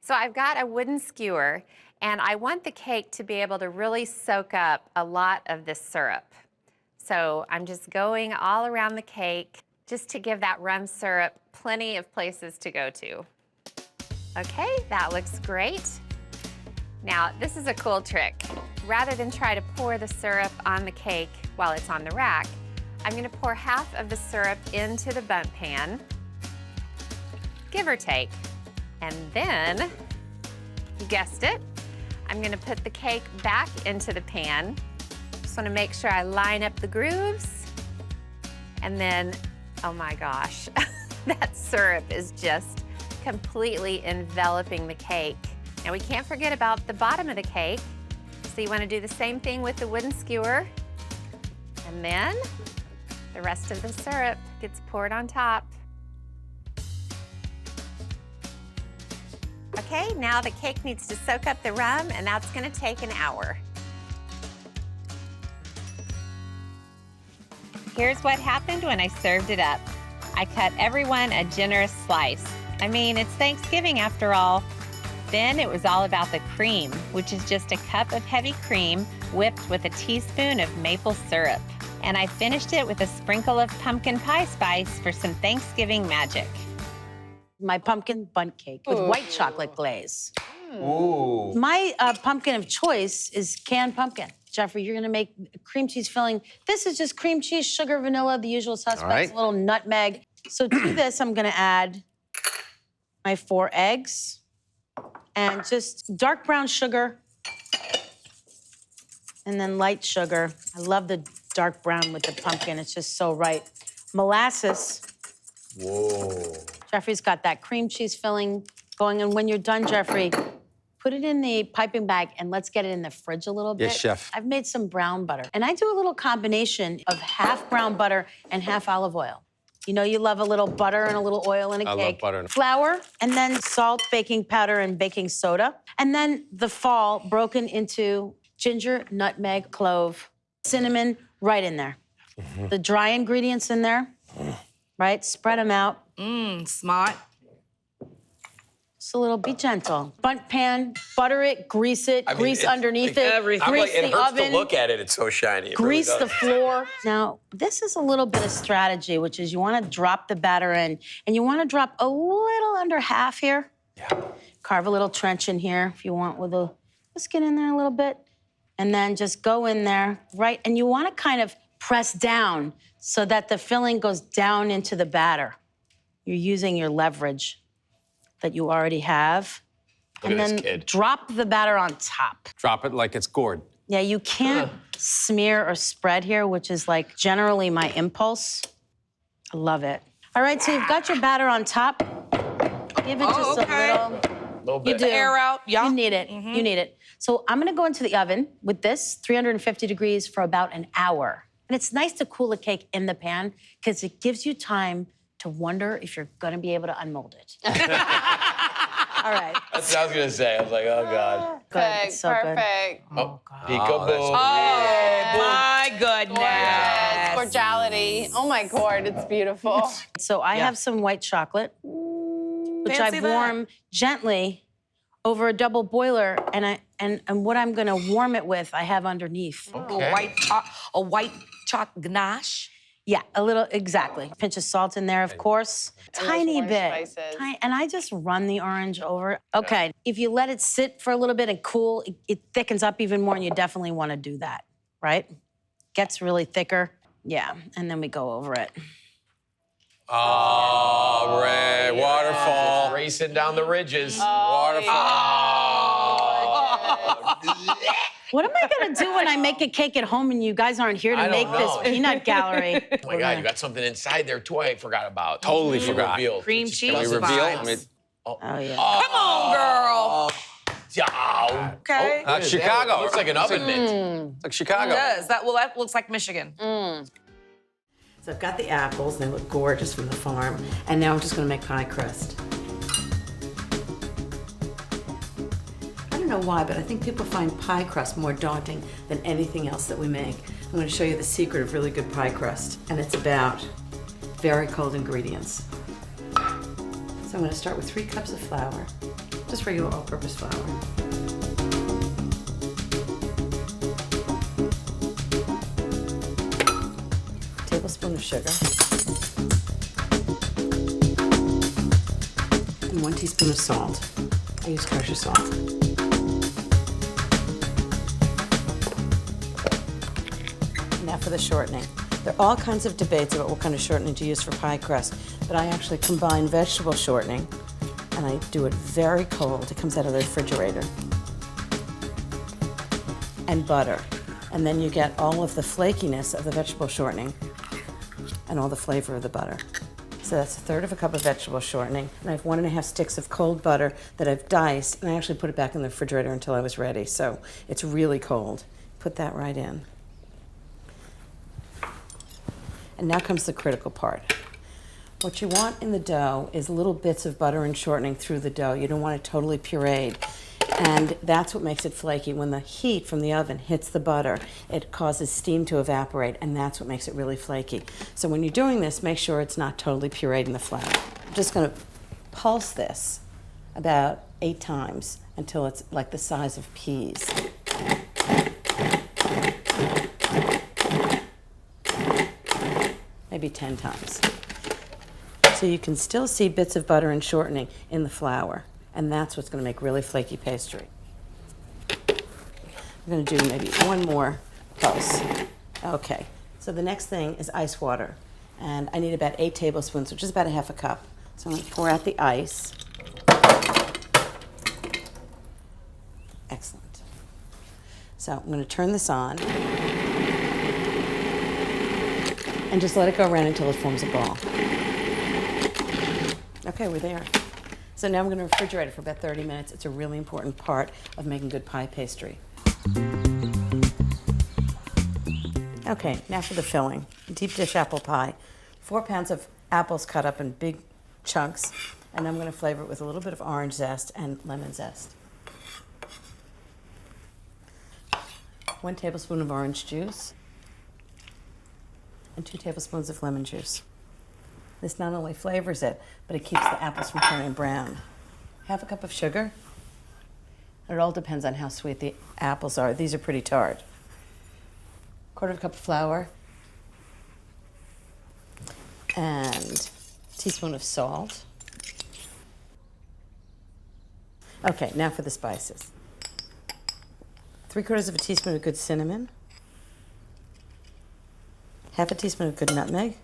So I've got a wooden skewer, and I want the cake to be able to really soak up a lot of this syrup. So I'm just going all around the cake just to give that rum syrup plenty of places to go to. Okay, that looks great. Now, this is a cool trick. Rather than try to pour the syrup on the cake while it's on the rack, I'm gonna pour half of the syrup into the Bundt pan, give or take. And then, you guessed it, I'm gonna put the cake back into the pan. Just wanna make sure I line up the grooves. And then, oh my gosh, that syrup is just completely enveloping the cake. Now we can't forget about the bottom of the cake. So you wanna do the same thing with the wooden skewer. And then the rest of the syrup gets poured on top. Okay, now the cake needs to soak up the rum, and that's gonna take an hour. Here's what happened when I served it up. I cut everyone a generous slice. I mean, it's Thanksgiving after all. Then it was all about the cream, which is just a cup of heavy cream whipped with a teaspoon of maple syrup. And I finished it with a sprinkle of pumpkin pie spice for some Thanksgiving magic. My pumpkin bundt cake with white chocolate glaze. Ooh. My pumpkin of choice is canned pumpkin. Jeffrey, you're gonna make cream cheese filling. This is just cream cheese, sugar, vanilla, the usual suspects, right. a little nutmeg. So to this, I'm gonna add my 4 eggs and just dark brown sugar and then light sugar. I love the dark brown with the pumpkin. It's just so right. Molasses. Whoa. Jeffrey's got that cream cheese filling going, and when you're done, Jeffrey, put it in the piping bag and let's get it in the fridge a little bit. Yes, chef. I've made some brown butter, and I do a little combination of half brown butter and half olive oil. You know you love a little butter and a little oil in a I cake. love butter. Flour, and then salt, baking powder, and baking soda. And then the fall broken into ginger, nutmeg, clove, cinnamon, right in there. The dry ingredients in there, right? Spread them out. Smart. Just a little, be gentle. Bundt pan, butter it, grease it, grease underneath it, everything. grease it the hurts oven, to look at it. It's so shiny. It grease really the does. floor. Now, this is a little bit of strategy, which is you want to drop the batter in, and you want to drop a little under half here. Yeah. Carve a little trench in here if you want with a, just get in there a little bit, and then just go in there, right? And you want to kind of press down so that the filling goes down into the batter. You're using your leverage that you already have. Look and at this then kid. drop the batter on top. Drop it like it's gourd. Yeah, you can't smear or spread here, which is like generally my impulse. I love it. All right, so you've got your batter on top. Give it just okay. a little. You do. Air out, yeah. You need it. You need it. So I'm gonna go into the oven with this, 350 degrees for about an hour. And it's nice to cool a cake in the pan because it gives you time to wonder if you're gonna be able to unmold it. All right. That's what I was gonna say. I was like, oh God. Good. It's so good. Perfect. Oh, Oh, peekaboo. My goodness. Yes. Cordiality. Oh my God, it's beautiful. So I have some white chocolate, which Fancy I that. warm gently over a double boiler, and what I'm gonna warm it with, I have underneath. Okay. A white chalk ganache. Yeah, a little, exactly. Pinch of salt in there, of course. those Tiny orange bit. slices. And I just run the orange over. Okay, if you let it sit for a little bit and cool, it thickens up even more, and you definitely want to do that, right? Gets really thicker. Yeah, and then we go over it. Oh, red waterfall. Racing down the ridges. Waterfall. What am I gonna do when I make a cake at home and you guys aren't here to I don't make know. this peanut gallery? Oh my God, you got something inside there too I forgot about. Totally You forgot. revealed. Cream It's cheese. Can we just reveal? vibes. I mean, Oh, yeah. Come on, girl. Yeah. Okay. What is that? Chicago. Looks like an oven mitt. it's like Chicago. It does. That looks like Michigan. So I've got the apples, they look gorgeous from the farm, and now I'm just gonna make pie crust. don't know why, but I think people find pie crust more daunting than anything else that we make. I'm going to show you the secret of really good pie crust, and it's about very cold ingredients. So I'm going to start with 3 cups of flour, just regular all-purpose flour. A tablespoon of sugar. And 1 teaspoon of salt. I use kosher salt. Now for the shortening. There are all kinds of debates about what kind of shortening to use for pie crust, but I actually combine vegetable shortening, and I do it very cold. It comes out of the refrigerator. And butter. And then you get all of the flakiness of the vegetable shortening and all the flavor of the butter. So that's 1/3 cup of vegetable shortening. And I have 1½ sticks of cold butter that I've diced, and I actually put it back in the refrigerator until I was ready. So it's really cold. Put that right in. And now comes the critical part. What you want in the dough is little bits of butter and shortening through the dough. You don't want it totally pureed. And that's what makes it flaky. When the heat from the oven hits the butter, it causes steam to evaporate, and that's what makes it really flaky. So when you're doing this, make sure it's not totally pureed in the flour. I'm just going to pulse this about 8 times until it's like the size of peas. Maybe 10 times. So you can still see bits of butter and shortening in the flour. And that's what's going to make really flaky pastry. I'm going to do maybe 1 more pulse. Okay, so the next thing is ice water. And I need about 8 tablespoons, which is about 1/2 cup. So I'm going to pour out the ice. Excellent. So I'm going to turn this on. And just let it go around until it forms a ball. Okay, we're there. So now I'm going to refrigerate it for about 30 minutes. It's a really important part of making good pie pastry. Okay, now for the filling. Deep dish apple pie. 4 pounds of apples cut up in big chunks, and I'm going to flavor it with a little bit of orange zest and lemon zest. 1 tablespoon of orange juice and 2 tablespoons of lemon juice. This not only flavors it, but it keeps the apples from turning brown. 1/2 cup of sugar. It all depends on how sweet the apples are. These are pretty tart. 1/4 cup of flour. And a teaspoon of salt. Okay, now for the spices. 3/4 teaspoon of good cinnamon. 1/2 teaspoon of good nutmeg.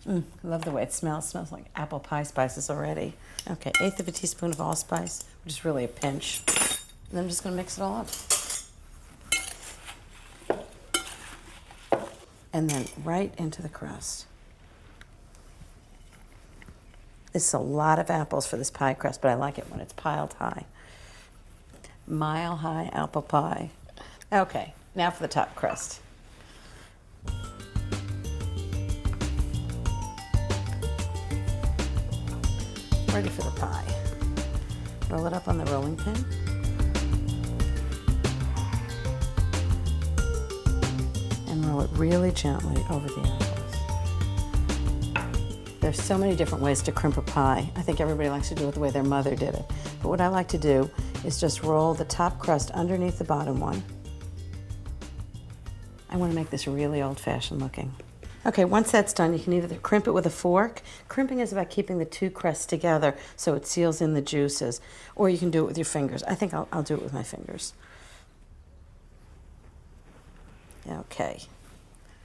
I love the way it smells. It smells like apple pie spices already. Okay, 1/8 teaspoon of allspice, which is really a pinch. And then I'm just going to mix it all up. And then right into the crust. This is a lot of apples for this pie crust, but I like it when it's piled high. Mile high apple pie. Okay, now for the top crust. Ready for the pie. Roll it up on the rolling pin. And roll it really gently over the apples. There's so many different ways to crimp a pie. I think everybody likes to do it the way their mother did it. But what I like to do is just roll the top crust underneath the bottom one. I want to make this really old-fashioned looking. Okay, once that's done, you can either crimp it with a fork. Crimping is about keeping the 2 crusts together so it seals in the juices. Or you can do it with your fingers. I think I'll do it with my fingers. Okay,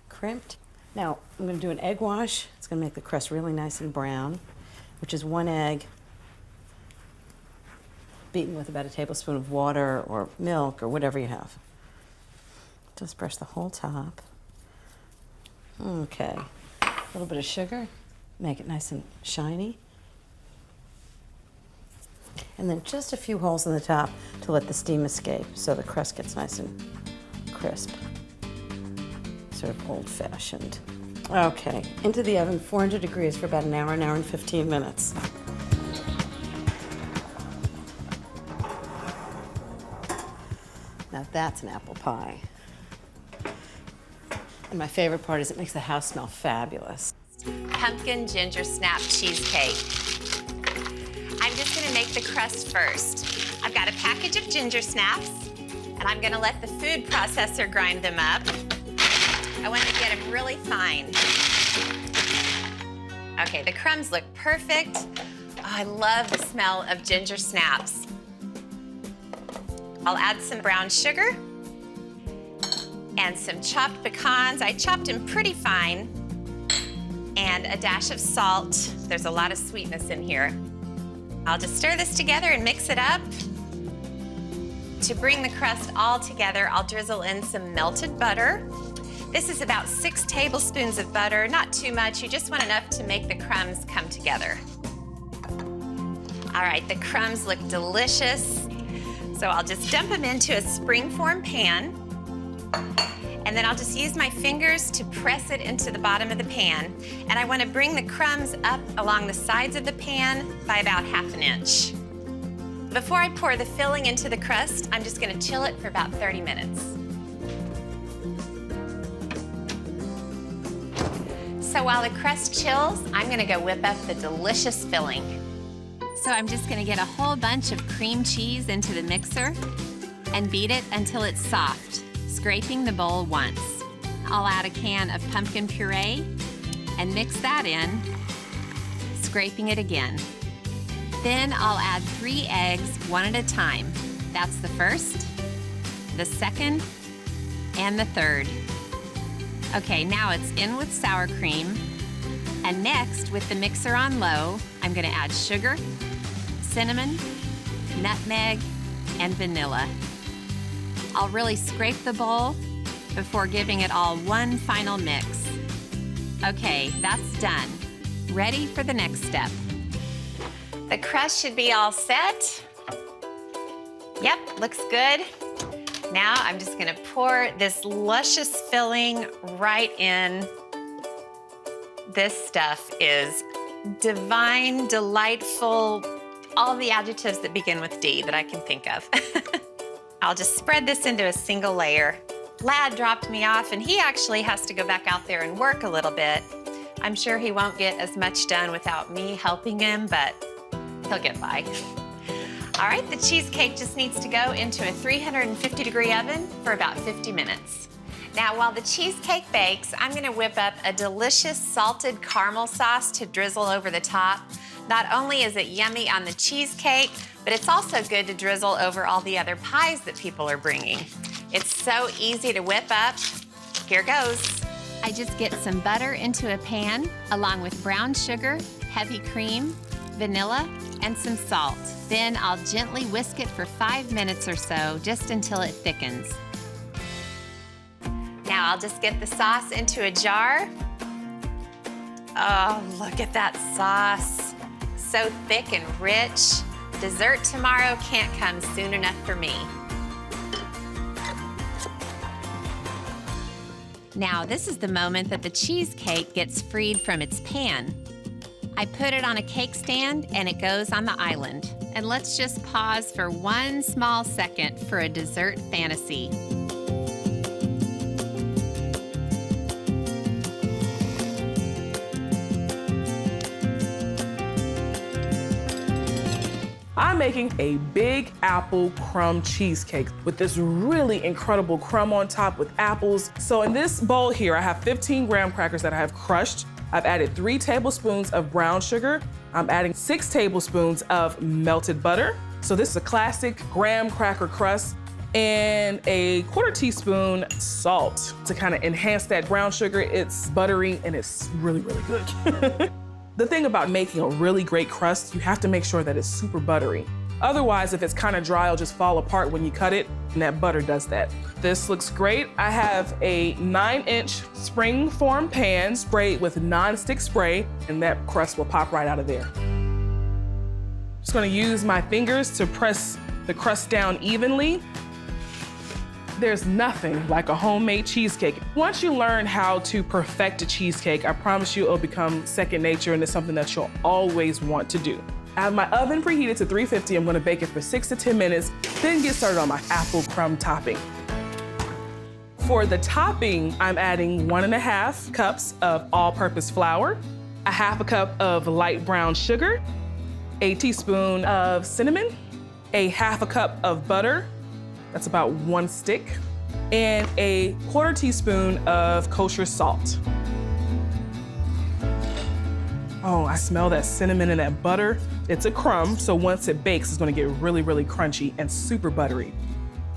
crimped. Now, I'm going to do an egg wash. It's going to make the crust really nice and brown, which is 1 egg beaten with about a tablespoon of water or milk or whatever you have. Just brush the whole top. Okay, a little bit of sugar, make it nice and shiny. And then just a few holes in the top to let the steam escape so the crust gets nice and crisp. Sort of old-fashioned. Okay, into the oven, 400 degrees for about an hour and 15 minutes. That's an apple pie. And my favorite part is it makes the house smell fabulous. Pumpkin ginger snap cheesecake. I'm just gonna make the crust first. I've got a package of ginger snaps, and I'm gonna let the food processor grind them up. I want to get them really fine. Okay, the crumbs look perfect. Oh, I love the smell of ginger snaps. I'll add some brown sugar and some chopped pecans. I chopped them pretty fine. And a dash of salt. There's a lot of sweetness in here. I'll just stir this together and mix it up. To bring the crust all together, I'll drizzle in some melted butter. This is about 6 tablespoons of butter, not too much. You just want enough to make the crumbs come together. All right, the crumbs look delicious. So I'll just dump them into a springform pan. And then I'll just use my fingers to press it into the bottom of the pan. And I want to bring the crumbs up along the sides of the pan by about 1/2 inch. Before I pour the filling into the crust, I'm just going to chill it for about 30 minutes. So while the crust chills, I'm going to go whip up the delicious filling. So I'm just going to get a whole bunch of cream cheese into the mixer and beat it until it's soft, scraping the bowl once. I'll add a can of pumpkin puree and mix that in, scraping it again. Then I'll add 3 eggs, one at a time. That's the first, the second, and the third. Okay, now it's in with sour cream. And next, with the mixer on low, I'm gonna add sugar, cinnamon, nutmeg, and vanilla. I'll really scrape the bowl before giving it all one final mix. Okay, that's done. Ready for the next step. The crust should be all set. Yep, looks good. Now I'm just gonna pour this luscious filling right in. This stuff is divine, delightful, all the adjectives that begin with D that I can think of. I'll just spread this into a single layer. Lad dropped me off and he actually has to go back out there and work a little bit. I'm sure he won't get as much done without me helping him, but he'll get by. All right, the cheesecake just needs to go into a 350-degree oven for about 50 minutes. Now, while the cheesecake bakes, I'm gonna whip up a delicious salted caramel sauce to drizzle over the top. Not only is it yummy on the cheesecake, but it's also good to drizzle over all the other pies that people are bringing. It's so easy to whip up. Here goes. I just get some butter into a pan, along with brown sugar, heavy cream, vanilla, and some salt. Then I'll gently whisk it for 5 minutes or so, just until it thickens. Now I'll just get the sauce into a jar. Oh, look at that sauce. So thick and rich. Dessert tomorrow can't come soon enough for me. Now, this is the moment that the cheesecake gets freed from its pan. I put it on a cake stand and it goes on the island. And let's just pause for one small second for a dessert fantasy. I'm making a big apple crumb cheesecake with this really incredible crumb on top with apples. So in this bowl here, I have 15 graham crackers that I have crushed. I've added 3 tablespoons of brown sugar. I'm adding 6 tablespoons of melted butter. So this is a classic graham cracker crust, and a 1/4 teaspoon salt to kind of enhance that brown sugar. It's buttery and it's really, really good. The thing about making a really great crust, you have to make sure that it's super buttery. Otherwise, if it's kind of dry, it'll just fall apart when you cut it, and that butter does that. This looks great. I have a 9-inch spring-form pan sprayed with non-stick spray, and that crust will pop right out of there. Just gonna use my fingers to press the crust down evenly. There's nothing like a homemade cheesecake. Once you learn how to perfect a cheesecake, I promise you it'll become second nature, and it's something that you'll always want to do. I have my oven preheated to 350. I'm gonna bake it for 6 to 10 minutes, then get started on my apple crumb topping. For the topping, I'm adding 1.5 cups of all-purpose flour, 1/2 cup of light brown sugar, a teaspoon of cinnamon, 1/2 cup of butter, that's about 1 stick, and 1/4 teaspoon of kosher salt. Oh, I smell that cinnamon and that butter. It's a crumb, so once it bakes, it's gonna get really, really crunchy and super buttery.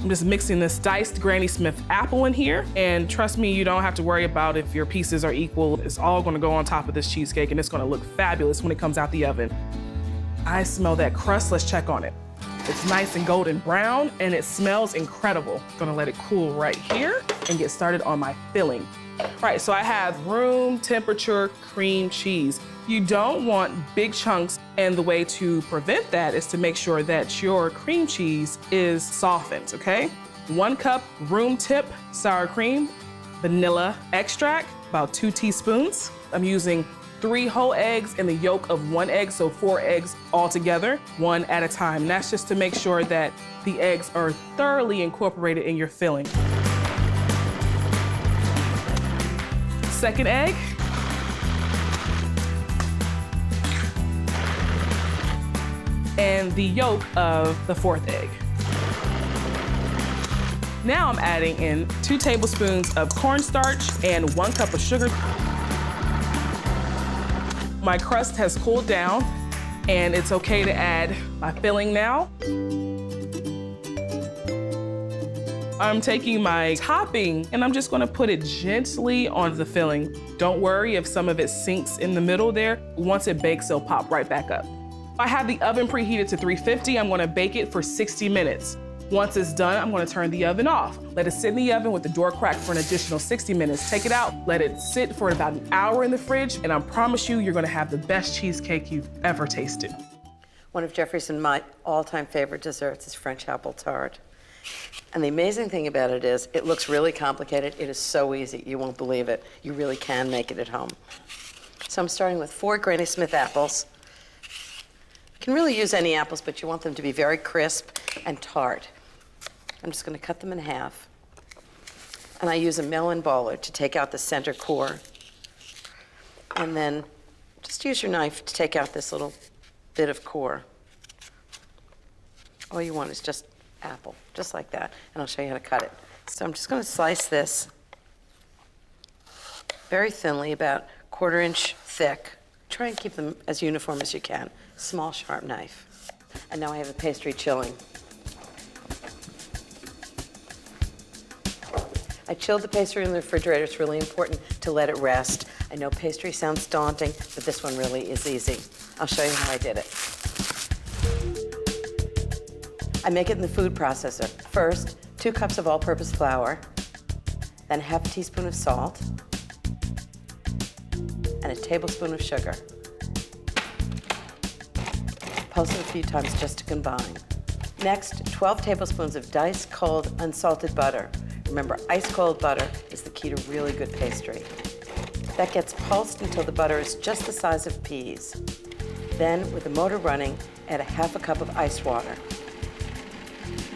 I'm just mixing this diced Granny Smith apple in here, and trust me, you don't have to worry about if your pieces are equal. It's all gonna go on top of this cheesecake, and it's gonna look fabulous when it comes out the oven. I smell that crust. Let's check on it. It's nice and golden brown, and it smells incredible. Gonna let it cool right here and get started on my filling. All right, so I have room temperature cream cheese. You don't want big chunks, and the way to prevent that is to make sure that your cream cheese is softened, okay? 1 cup room temp sour cream, vanilla extract, about 2 teaspoons. I'm using 3 whole eggs and the yolk of 1 egg, so 4 eggs altogether, 1 at a time. And that's just to make sure that the eggs are thoroughly incorporated in your filling. Second egg. And the yolk of the 4th egg. Now I'm adding in 2 tablespoons of cornstarch and 1 cup of sugar. My crust has cooled down, and it's okay to add my filling now. I'm taking my topping and I'm just gonna put it gently on the filling. Don't worry if some of it sinks in the middle there. Once it bakes, it'll pop right back up. I have the oven preheated to 350. I'm gonna bake it for 60 minutes. Once it's done, I'm gonna turn the oven off. Let it sit in the oven with the door cracked for an additional 60 minutes. Take it out, let it sit for about an hour in the fridge, and I promise you're gonna have the best cheesecake you've ever tasted. One of Jeffrey's and my all-time favorite desserts is French apple tart. And the amazing thing about it is, it looks really complicated. It is so easy, you won't believe it. You really can make it at home. So I'm starting with 4 Granny Smith apples. You can really use any apples, but you want them to be very crisp and tart. I'm just gonna cut them in half. And I use a melon baller to take out the center core. And then just use your knife to take out this little bit of core. All you want is just apple, just like that. And I'll show you how to cut it. So I'm just gonna slice this very thinly, about 1/4 inch thick. Try and keep them as uniform as you can. Small, sharp knife. And now I have the pastry chilling. I chilled the pastry in the refrigerator. It's really important to let it rest. I know pastry sounds daunting, but this one really is easy. I'll show you how I did it. I make it in the food processor. First, 2 cups of all-purpose flour, then 1/2 teaspoon of salt, and a tablespoon of sugar. Pulse it a few times just to combine. Next, 12 tablespoons of diced cold unsalted butter. Remember, ice cold butter is the key to really good pastry. That gets pulsed until the butter is just the size of peas. Then, with the motor running, add 1/2 cup of ice water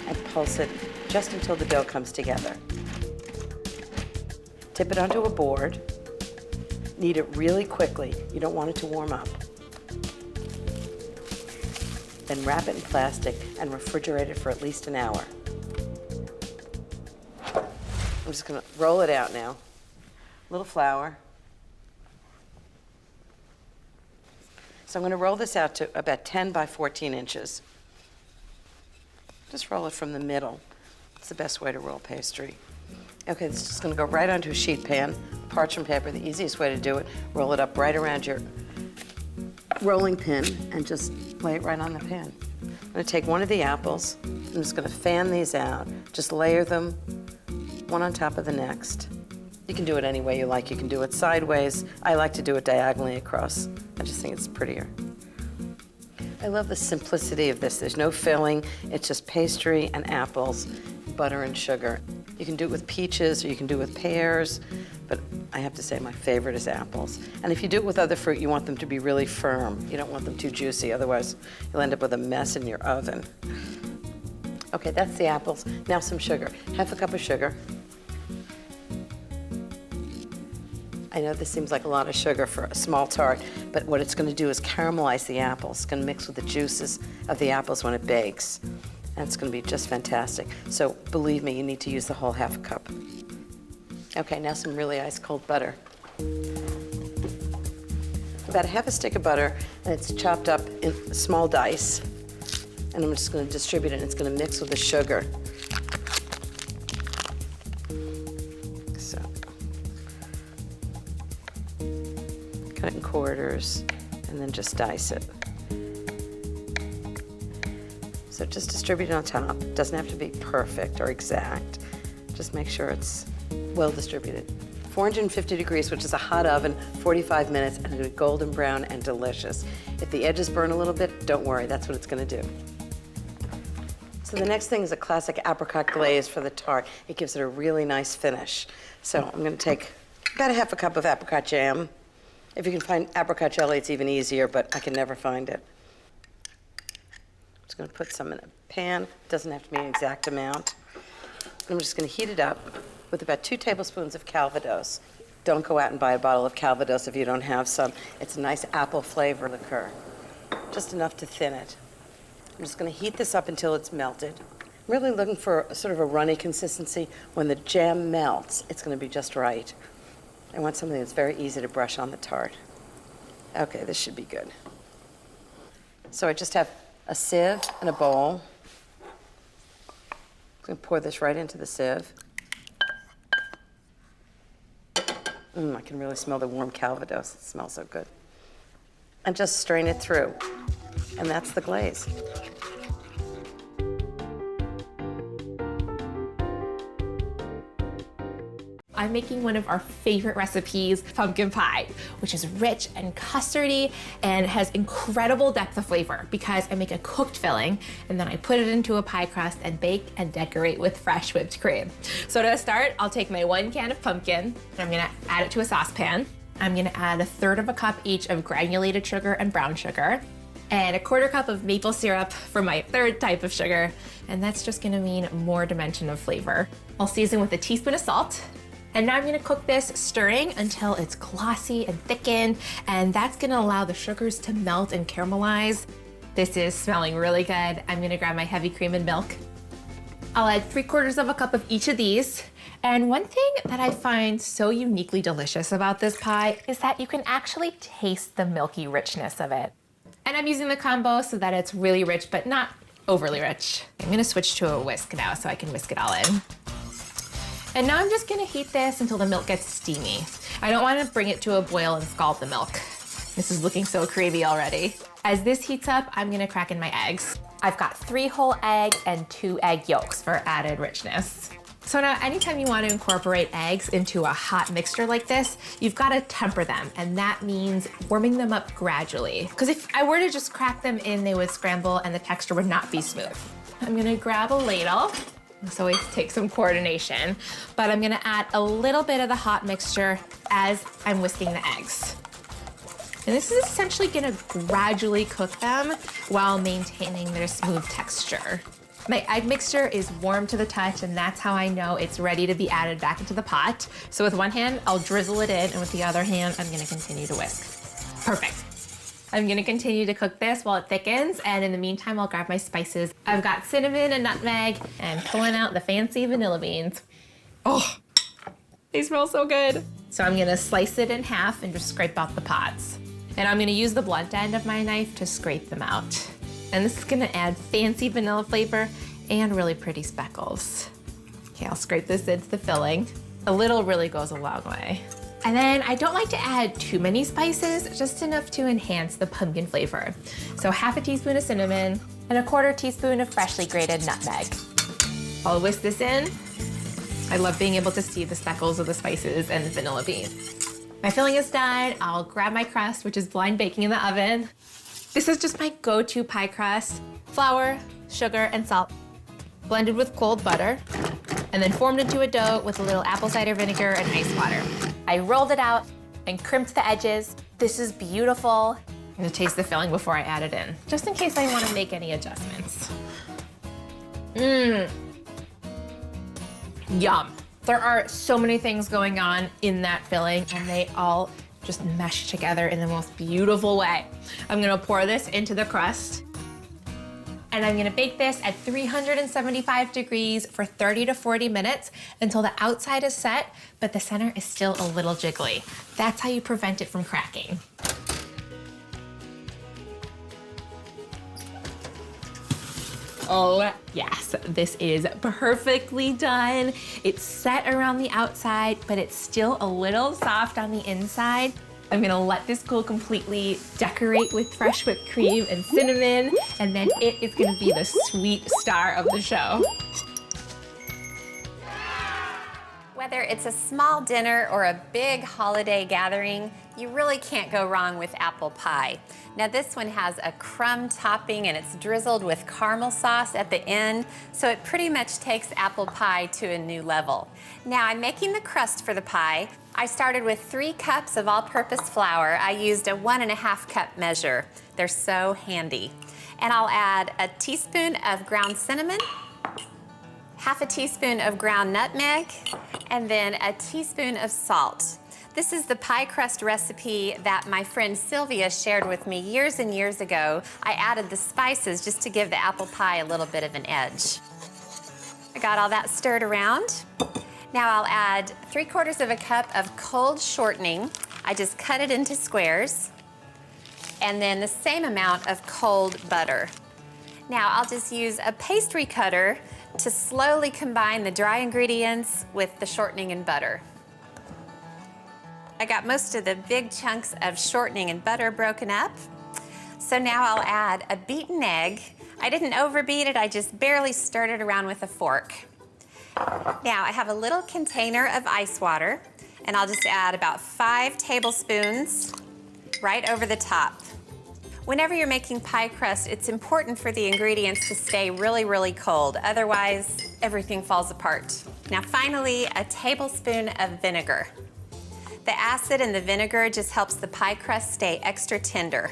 and pulse it just until the dough comes together. Tip it onto a board. Knead it really quickly. You don't want it to warm up. Then wrap it in plastic and refrigerate it for at least an hour. I'm just gonna roll it out now. A little flour. So I'm gonna roll this out to about 10 by 14 inches. Just roll it from the middle. It's the best way to roll pastry. Okay, this is just gonna go right onto a sheet pan, parchment paper, the easiest way to do it. Roll it up right around your rolling pin and just lay it right on the pan. I'm gonna take one of the apples. I'm just gonna fan these out. Just layer them one on top of the next. You can do it any way you like. You can do it sideways. I like to do it diagonally across. I just think it's prettier. I love the simplicity of this. There's no filling. It's just pastry and apples, butter and sugar. You can do it with peaches or you can do it with pears, but I have to say my favorite is apples. And if you do it with other fruit, you want them to be really firm. You don't want them too juicy, otherwise you'll end up with a mess in your oven. Okay, that's the apples. Now some sugar. 1/2 cup of sugar. I know this seems like a lot of sugar for a small tart, but what it's going to do is caramelize the apples. It's going to mix with the juices of the apples when it bakes. And it's going to be just fantastic. So believe me, you need to use the whole half a cup. Okay, now some really ice cold butter. About a half a stick of butter, and it's chopped up in small dice. And I'm just going to distribute it, and it's going to mix with the sugar. So, cut it in quarters, and then just dice it. So just distribute it on top. It doesn't have to be perfect or exact. Just make sure it's well distributed. 450 degrees, which is a hot oven, 45 minutes, and it'll be golden brown and delicious. If the edges burn a little bit, don't worry, that's what it's gonna do. So the next thing is a classic apricot glaze for the tart. It gives it a really nice finish. So I'm gonna take about a half a cup of apricot jam. If you can find apricot jelly, it's even easier, but I can never find it. Just gonna put some in a pan. Doesn't have to be an exact amount. I'm just gonna heat it up with about 2 tablespoons of Calvados. Don't go out and buy a bottle of Calvados if you don't have some. It's a nice apple flavor liqueur. Just enough to thin it. I'm just gonna heat this up until it's melted. I'm really looking for sort of a runny consistency. When the jam melts, it's gonna be just right. I want something that's very easy to brush on the tart. Okay, this should be good. So I just have a sieve and a bowl. I'm gonna pour this right into the sieve. I can really smell the warm Calvados. It smells so good. And just strain it through. And that's the glaze. I'm making one of our favorite recipes, pumpkin pie, which is rich and custardy and has incredible depth of flavor because I make a cooked filling and then I put it into a pie crust and bake and decorate with fresh whipped cream. So to start, I'll take my 1 can of pumpkin and I'm gonna add it to a saucepan. I'm gonna add 1/3 cup each of granulated sugar and brown sugar and 1/4 cup of maple syrup for my 3rd type of sugar. And that's just gonna mean more dimension of flavor. I'll season with a teaspoon of salt. And now I'm gonna cook this, stirring until it's glossy and thickened, and that's gonna allow the sugars to melt and caramelize. This is smelling really good. I'm gonna grab my heavy cream and milk. I'll add 3/4 cup of each of these. And one thing that I find so uniquely delicious about this pie is that you can actually taste the milky richness of it. And I'm using the combo so that it's really rich, but not overly rich. I'm gonna switch to a whisk now so I can whisk it all in. And now I'm just gonna heat this until the milk gets steamy. I don't wanna bring it to a boil and scald the milk. This is looking so creamy already. As this heats up, I'm gonna crack in my eggs. I've got 3 whole eggs and 2 egg yolks for added richness. So now anytime you want to incorporate eggs into a hot mixture like this, you've got to temper them, and that means warming them up gradually. Because if I were to just crack them in, they would scramble and the texture would not be smooth. I'm gonna grab a ladle. This always takes some coordination, but I'm gonna add a little bit of the hot mixture as I'm whisking the eggs. And this is essentially gonna gradually cook them while maintaining their smooth texture. My egg mixture is warm to the touch, and that's how I know it's ready to be added back into the pot. So with one hand, I'll drizzle it in, and with the other hand, I'm gonna continue to whisk. Perfect. I'm gonna continue to cook this while it thickens, and in the meantime, I'll grab my spices. I've got cinnamon and nutmeg, and pulling out the fancy vanilla beans. Oh, they smell so good. So I'm gonna slice it in half and just scrape out the pods. And I'm gonna use the blunt end of my knife to scrape them out. And this is gonna add fancy vanilla flavor and really pretty speckles. Okay, I'll scrape this into the filling. A little really goes a long way. And then I don't like to add too many spices, just enough to enhance the pumpkin flavor. So 1/2 teaspoon of cinnamon and 1/4 teaspoon of freshly grated nutmeg. I'll whisk this in. I love being able to see the speckles of the spices and the vanilla bean. My filling is done. I'll grab my crust, which is blind baking in the oven. This is just my go-to pie crust. Flour, sugar, and salt, blended with cold butter, and then formed into a dough with a little apple cider vinegar and ice water. I rolled it out and crimped the edges. This is beautiful. I'm gonna taste the filling before I add it in, just in case I wanna make any adjustments. Yum. There are so many things going on in that filling, and they all just mesh together in the most beautiful way. I'm gonna pour this into the crust, and I'm gonna bake this at 375 degrees for 30 to 40 minutes until the outside is set, but the center is still a little jiggly. That's how you prevent it from cracking. Oh yes, this is perfectly done. It's set around the outside, but it's still a little soft on the inside. I'm gonna let this cool completely, decorate with fresh whipped cream and cinnamon, and then it is gonna be the sweet star of the show. Whether it's a small dinner or a big holiday gathering, you really can't go wrong with apple pie. Now this one has a crumb topping and it's drizzled with caramel sauce at the end, so it pretty much takes apple pie to a new level. Now I'm making the crust for the pie. I started with 3 cups of all-purpose flour. I used a 1.5 cup measure. They're so handy. And I'll add a teaspoon of ground cinnamon, half a teaspoon of ground nutmeg, and then a teaspoon of salt. This is the pie crust recipe that my friend Sylvia shared with me years and years ago. I added the spices just to give the apple pie a little bit of an edge. I got all that stirred around. Now I'll add 3/4 of a cup of cold shortening. I just cut it into squares. And then the same amount of cold butter. Now I'll just use a pastry cutter to slowly combine the dry ingredients with the shortening and butter. I got most of the big chunks of shortening and butter broken up. So now I'll add a beaten egg. I didn't overbeat it, I just barely stirred it around with a fork. Now I have a little container of ice water, and I'll just add about 5 tablespoons right over the top. Whenever you're making pie crust, it's important for the ingredients to stay really, really cold. Otherwise, everything falls apart. Now finally, a tablespoon of vinegar. The acid in the vinegar just helps the pie crust stay extra tender.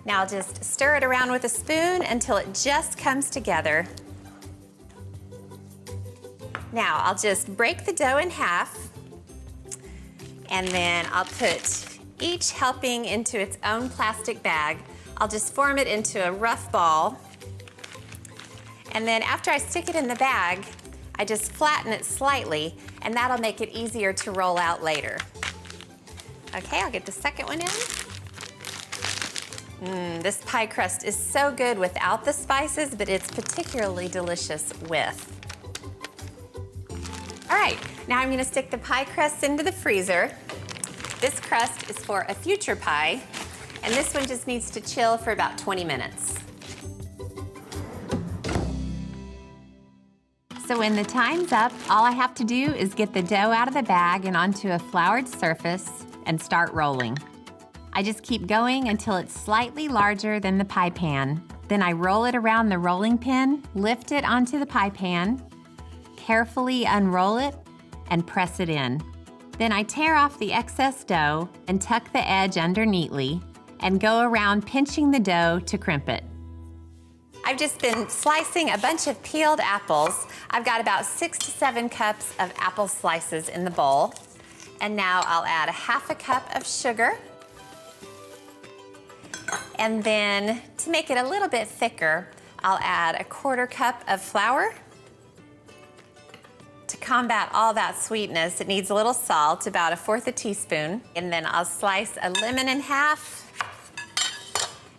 Now I'll just stir it around with a spoon until it just comes together. Now I'll just break the dough in half, and then I'll put each helping into its own plastic bag. I'll just form it into a rough ball. And then after I stick it in the bag, I just flatten it slightly, and that'll make it easier to roll out later. Okay, I'll get the second one in. This pie crust is so good without the spices, but it's particularly delicious with. All right, now I'm gonna stick the pie crust into the freezer. This crust is for a future pie, and this one just needs to chill for about 20 minutes. So when the time's up, all I have to do is get the dough out of the bag and onto a floured surface and start rolling. I just keep going until it's slightly larger than the pie pan. Then I roll it around the rolling pin, lift it onto the pie pan, carefully unroll it, and press it in. Then I tear off the excess dough and tuck the edge under neatly and go around pinching the dough to crimp it. I've just been slicing a bunch of peeled apples. I've got about 6 to 7 cups of apple slices in the bowl. And now I'll add 1/2 cup of sugar. And then to make it a little bit thicker, I'll add 1/4 cup of flour. To combat all that sweetness, it needs a little salt, about 1/4 teaspoon. And then I'll slice a lemon in half,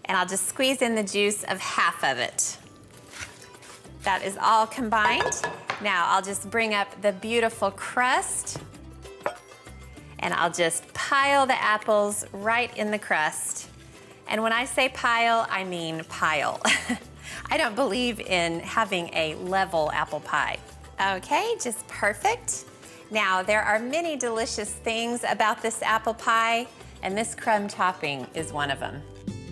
and I'll just squeeze in the juice of 1/2 of it. That is all combined. Now I'll just bring up the beautiful crust, and I'll just pile the apples right in the crust. And when I say pile, I mean pile. I don't believe in having a level apple pie. Okay, just perfect. Now, there are many delicious things about this apple pie, and this crumb topping is one of them.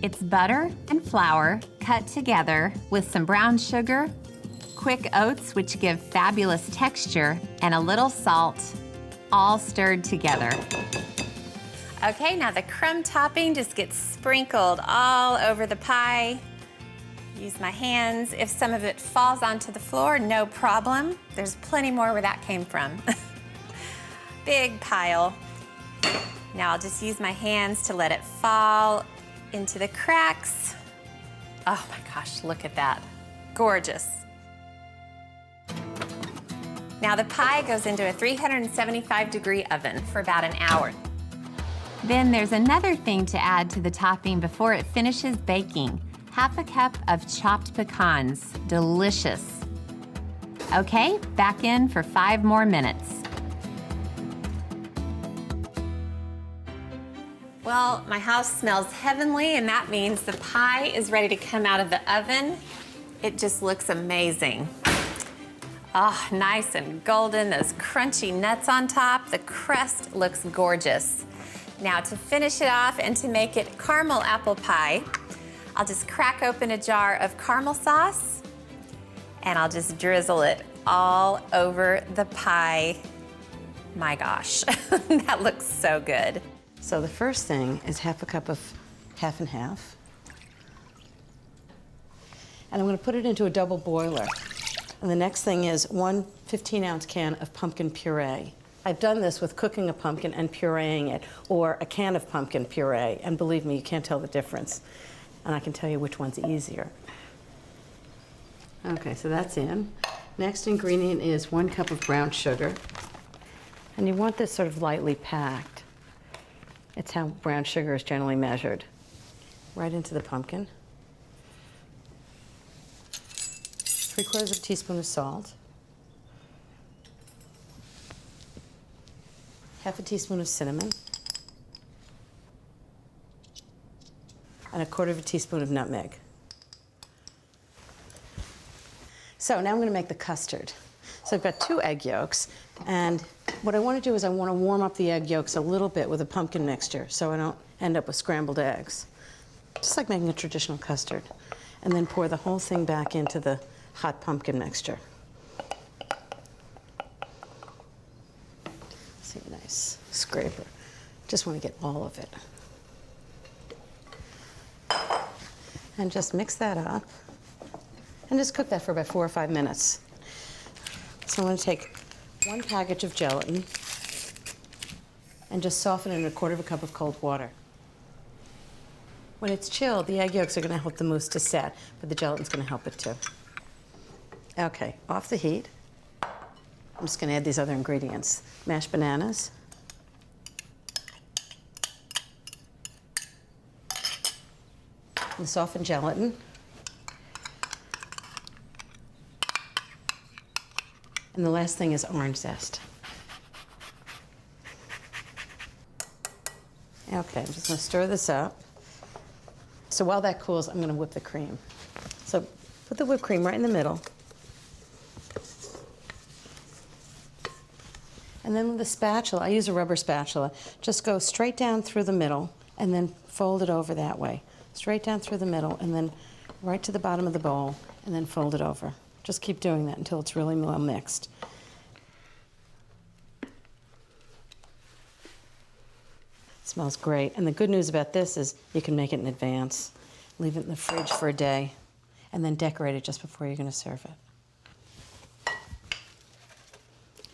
It's butter and flour cut together with some brown sugar, quick oats, which give fabulous texture, and a little salt, all stirred together. Okay, now the crumb topping just gets sprinkled all over the pie. Use my hands. If some of it falls onto the floor, no problem. There's plenty more where that came from. big pile. Now I'll just use my hands to let it fall into the cracks. Oh my gosh, look at that. Gorgeous. Now the pie goes into a 375-degree oven for about an hour. Then there's another thing to add to the topping before it finishes baking. Half a cup of chopped pecans. Delicious. Okay, back in for 5 more minutes. Well, my house smells heavenly, and that means the pie is ready to come out of the oven. It just looks amazing. Oh, nice and golden, those crunchy nuts on top. The crust looks gorgeous. Now to finish it off and to make it caramel apple pie, I'll just crack open a jar of caramel sauce and I'll just drizzle it all over the pie. My gosh, that looks so good. So the first thing is half a cup of half and half. And I'm gonna put it into a double boiler. And the next thing is 1 15-ounce can of pumpkin puree. I've done this with cooking a pumpkin and pureeing it, or a can of pumpkin puree, and believe me, you can't tell the difference. And I can tell you which one's easier. Okay, so that's in. Next ingredient is 1 cup of brown sugar. And you want this sort of lightly packed. It's how brown sugar is generally measured. Right into the pumpkin. 3/4 teaspoon of salt. 1/2 teaspoon of cinnamon. And 1/4 teaspoon of nutmeg. So now I'm going to make the custard. So I've got 2 egg yolks, and what I want to do is I want to warm up the egg yolks a little bit with a pumpkin mixture so I don't end up with scrambled eggs. Just like making a traditional custard. And then pour the whole thing back into the hot pumpkin mixture. See, a nice scraper. Just want to get all of it. And just mix that up. And just cook that for about 4 or 5 minutes. So I'm going to take 1 package of gelatin and just soften it in 1/4 cup of cold water. When it's chilled, the egg yolks are going to help the mousse to set, but the gelatin's going to help it too. Okay, off the heat. I'm just going to add these other ingredients. Mashed bananas. And softened gelatin. And the last thing is orange zest. Okay, I'm just going to stir this up. So while that cools, I'm going to whip the cream. So put the whipped cream right in the middle. And then with a spatula, I use a rubber spatula, just go straight down through the middle and then fold it over that way. Straight down through the middle and then right to the bottom of the bowl and then fold it over. Just keep doing that until it's really well mixed. It smells great. And the good news about this is you can make it in advance. Leave it in the fridge for a day and then decorate it just before you're going to serve it.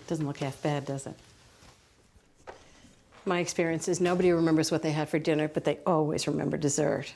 Doesn't look half bad, does it? My experience is nobody remembers what they had for dinner, but they always remember dessert.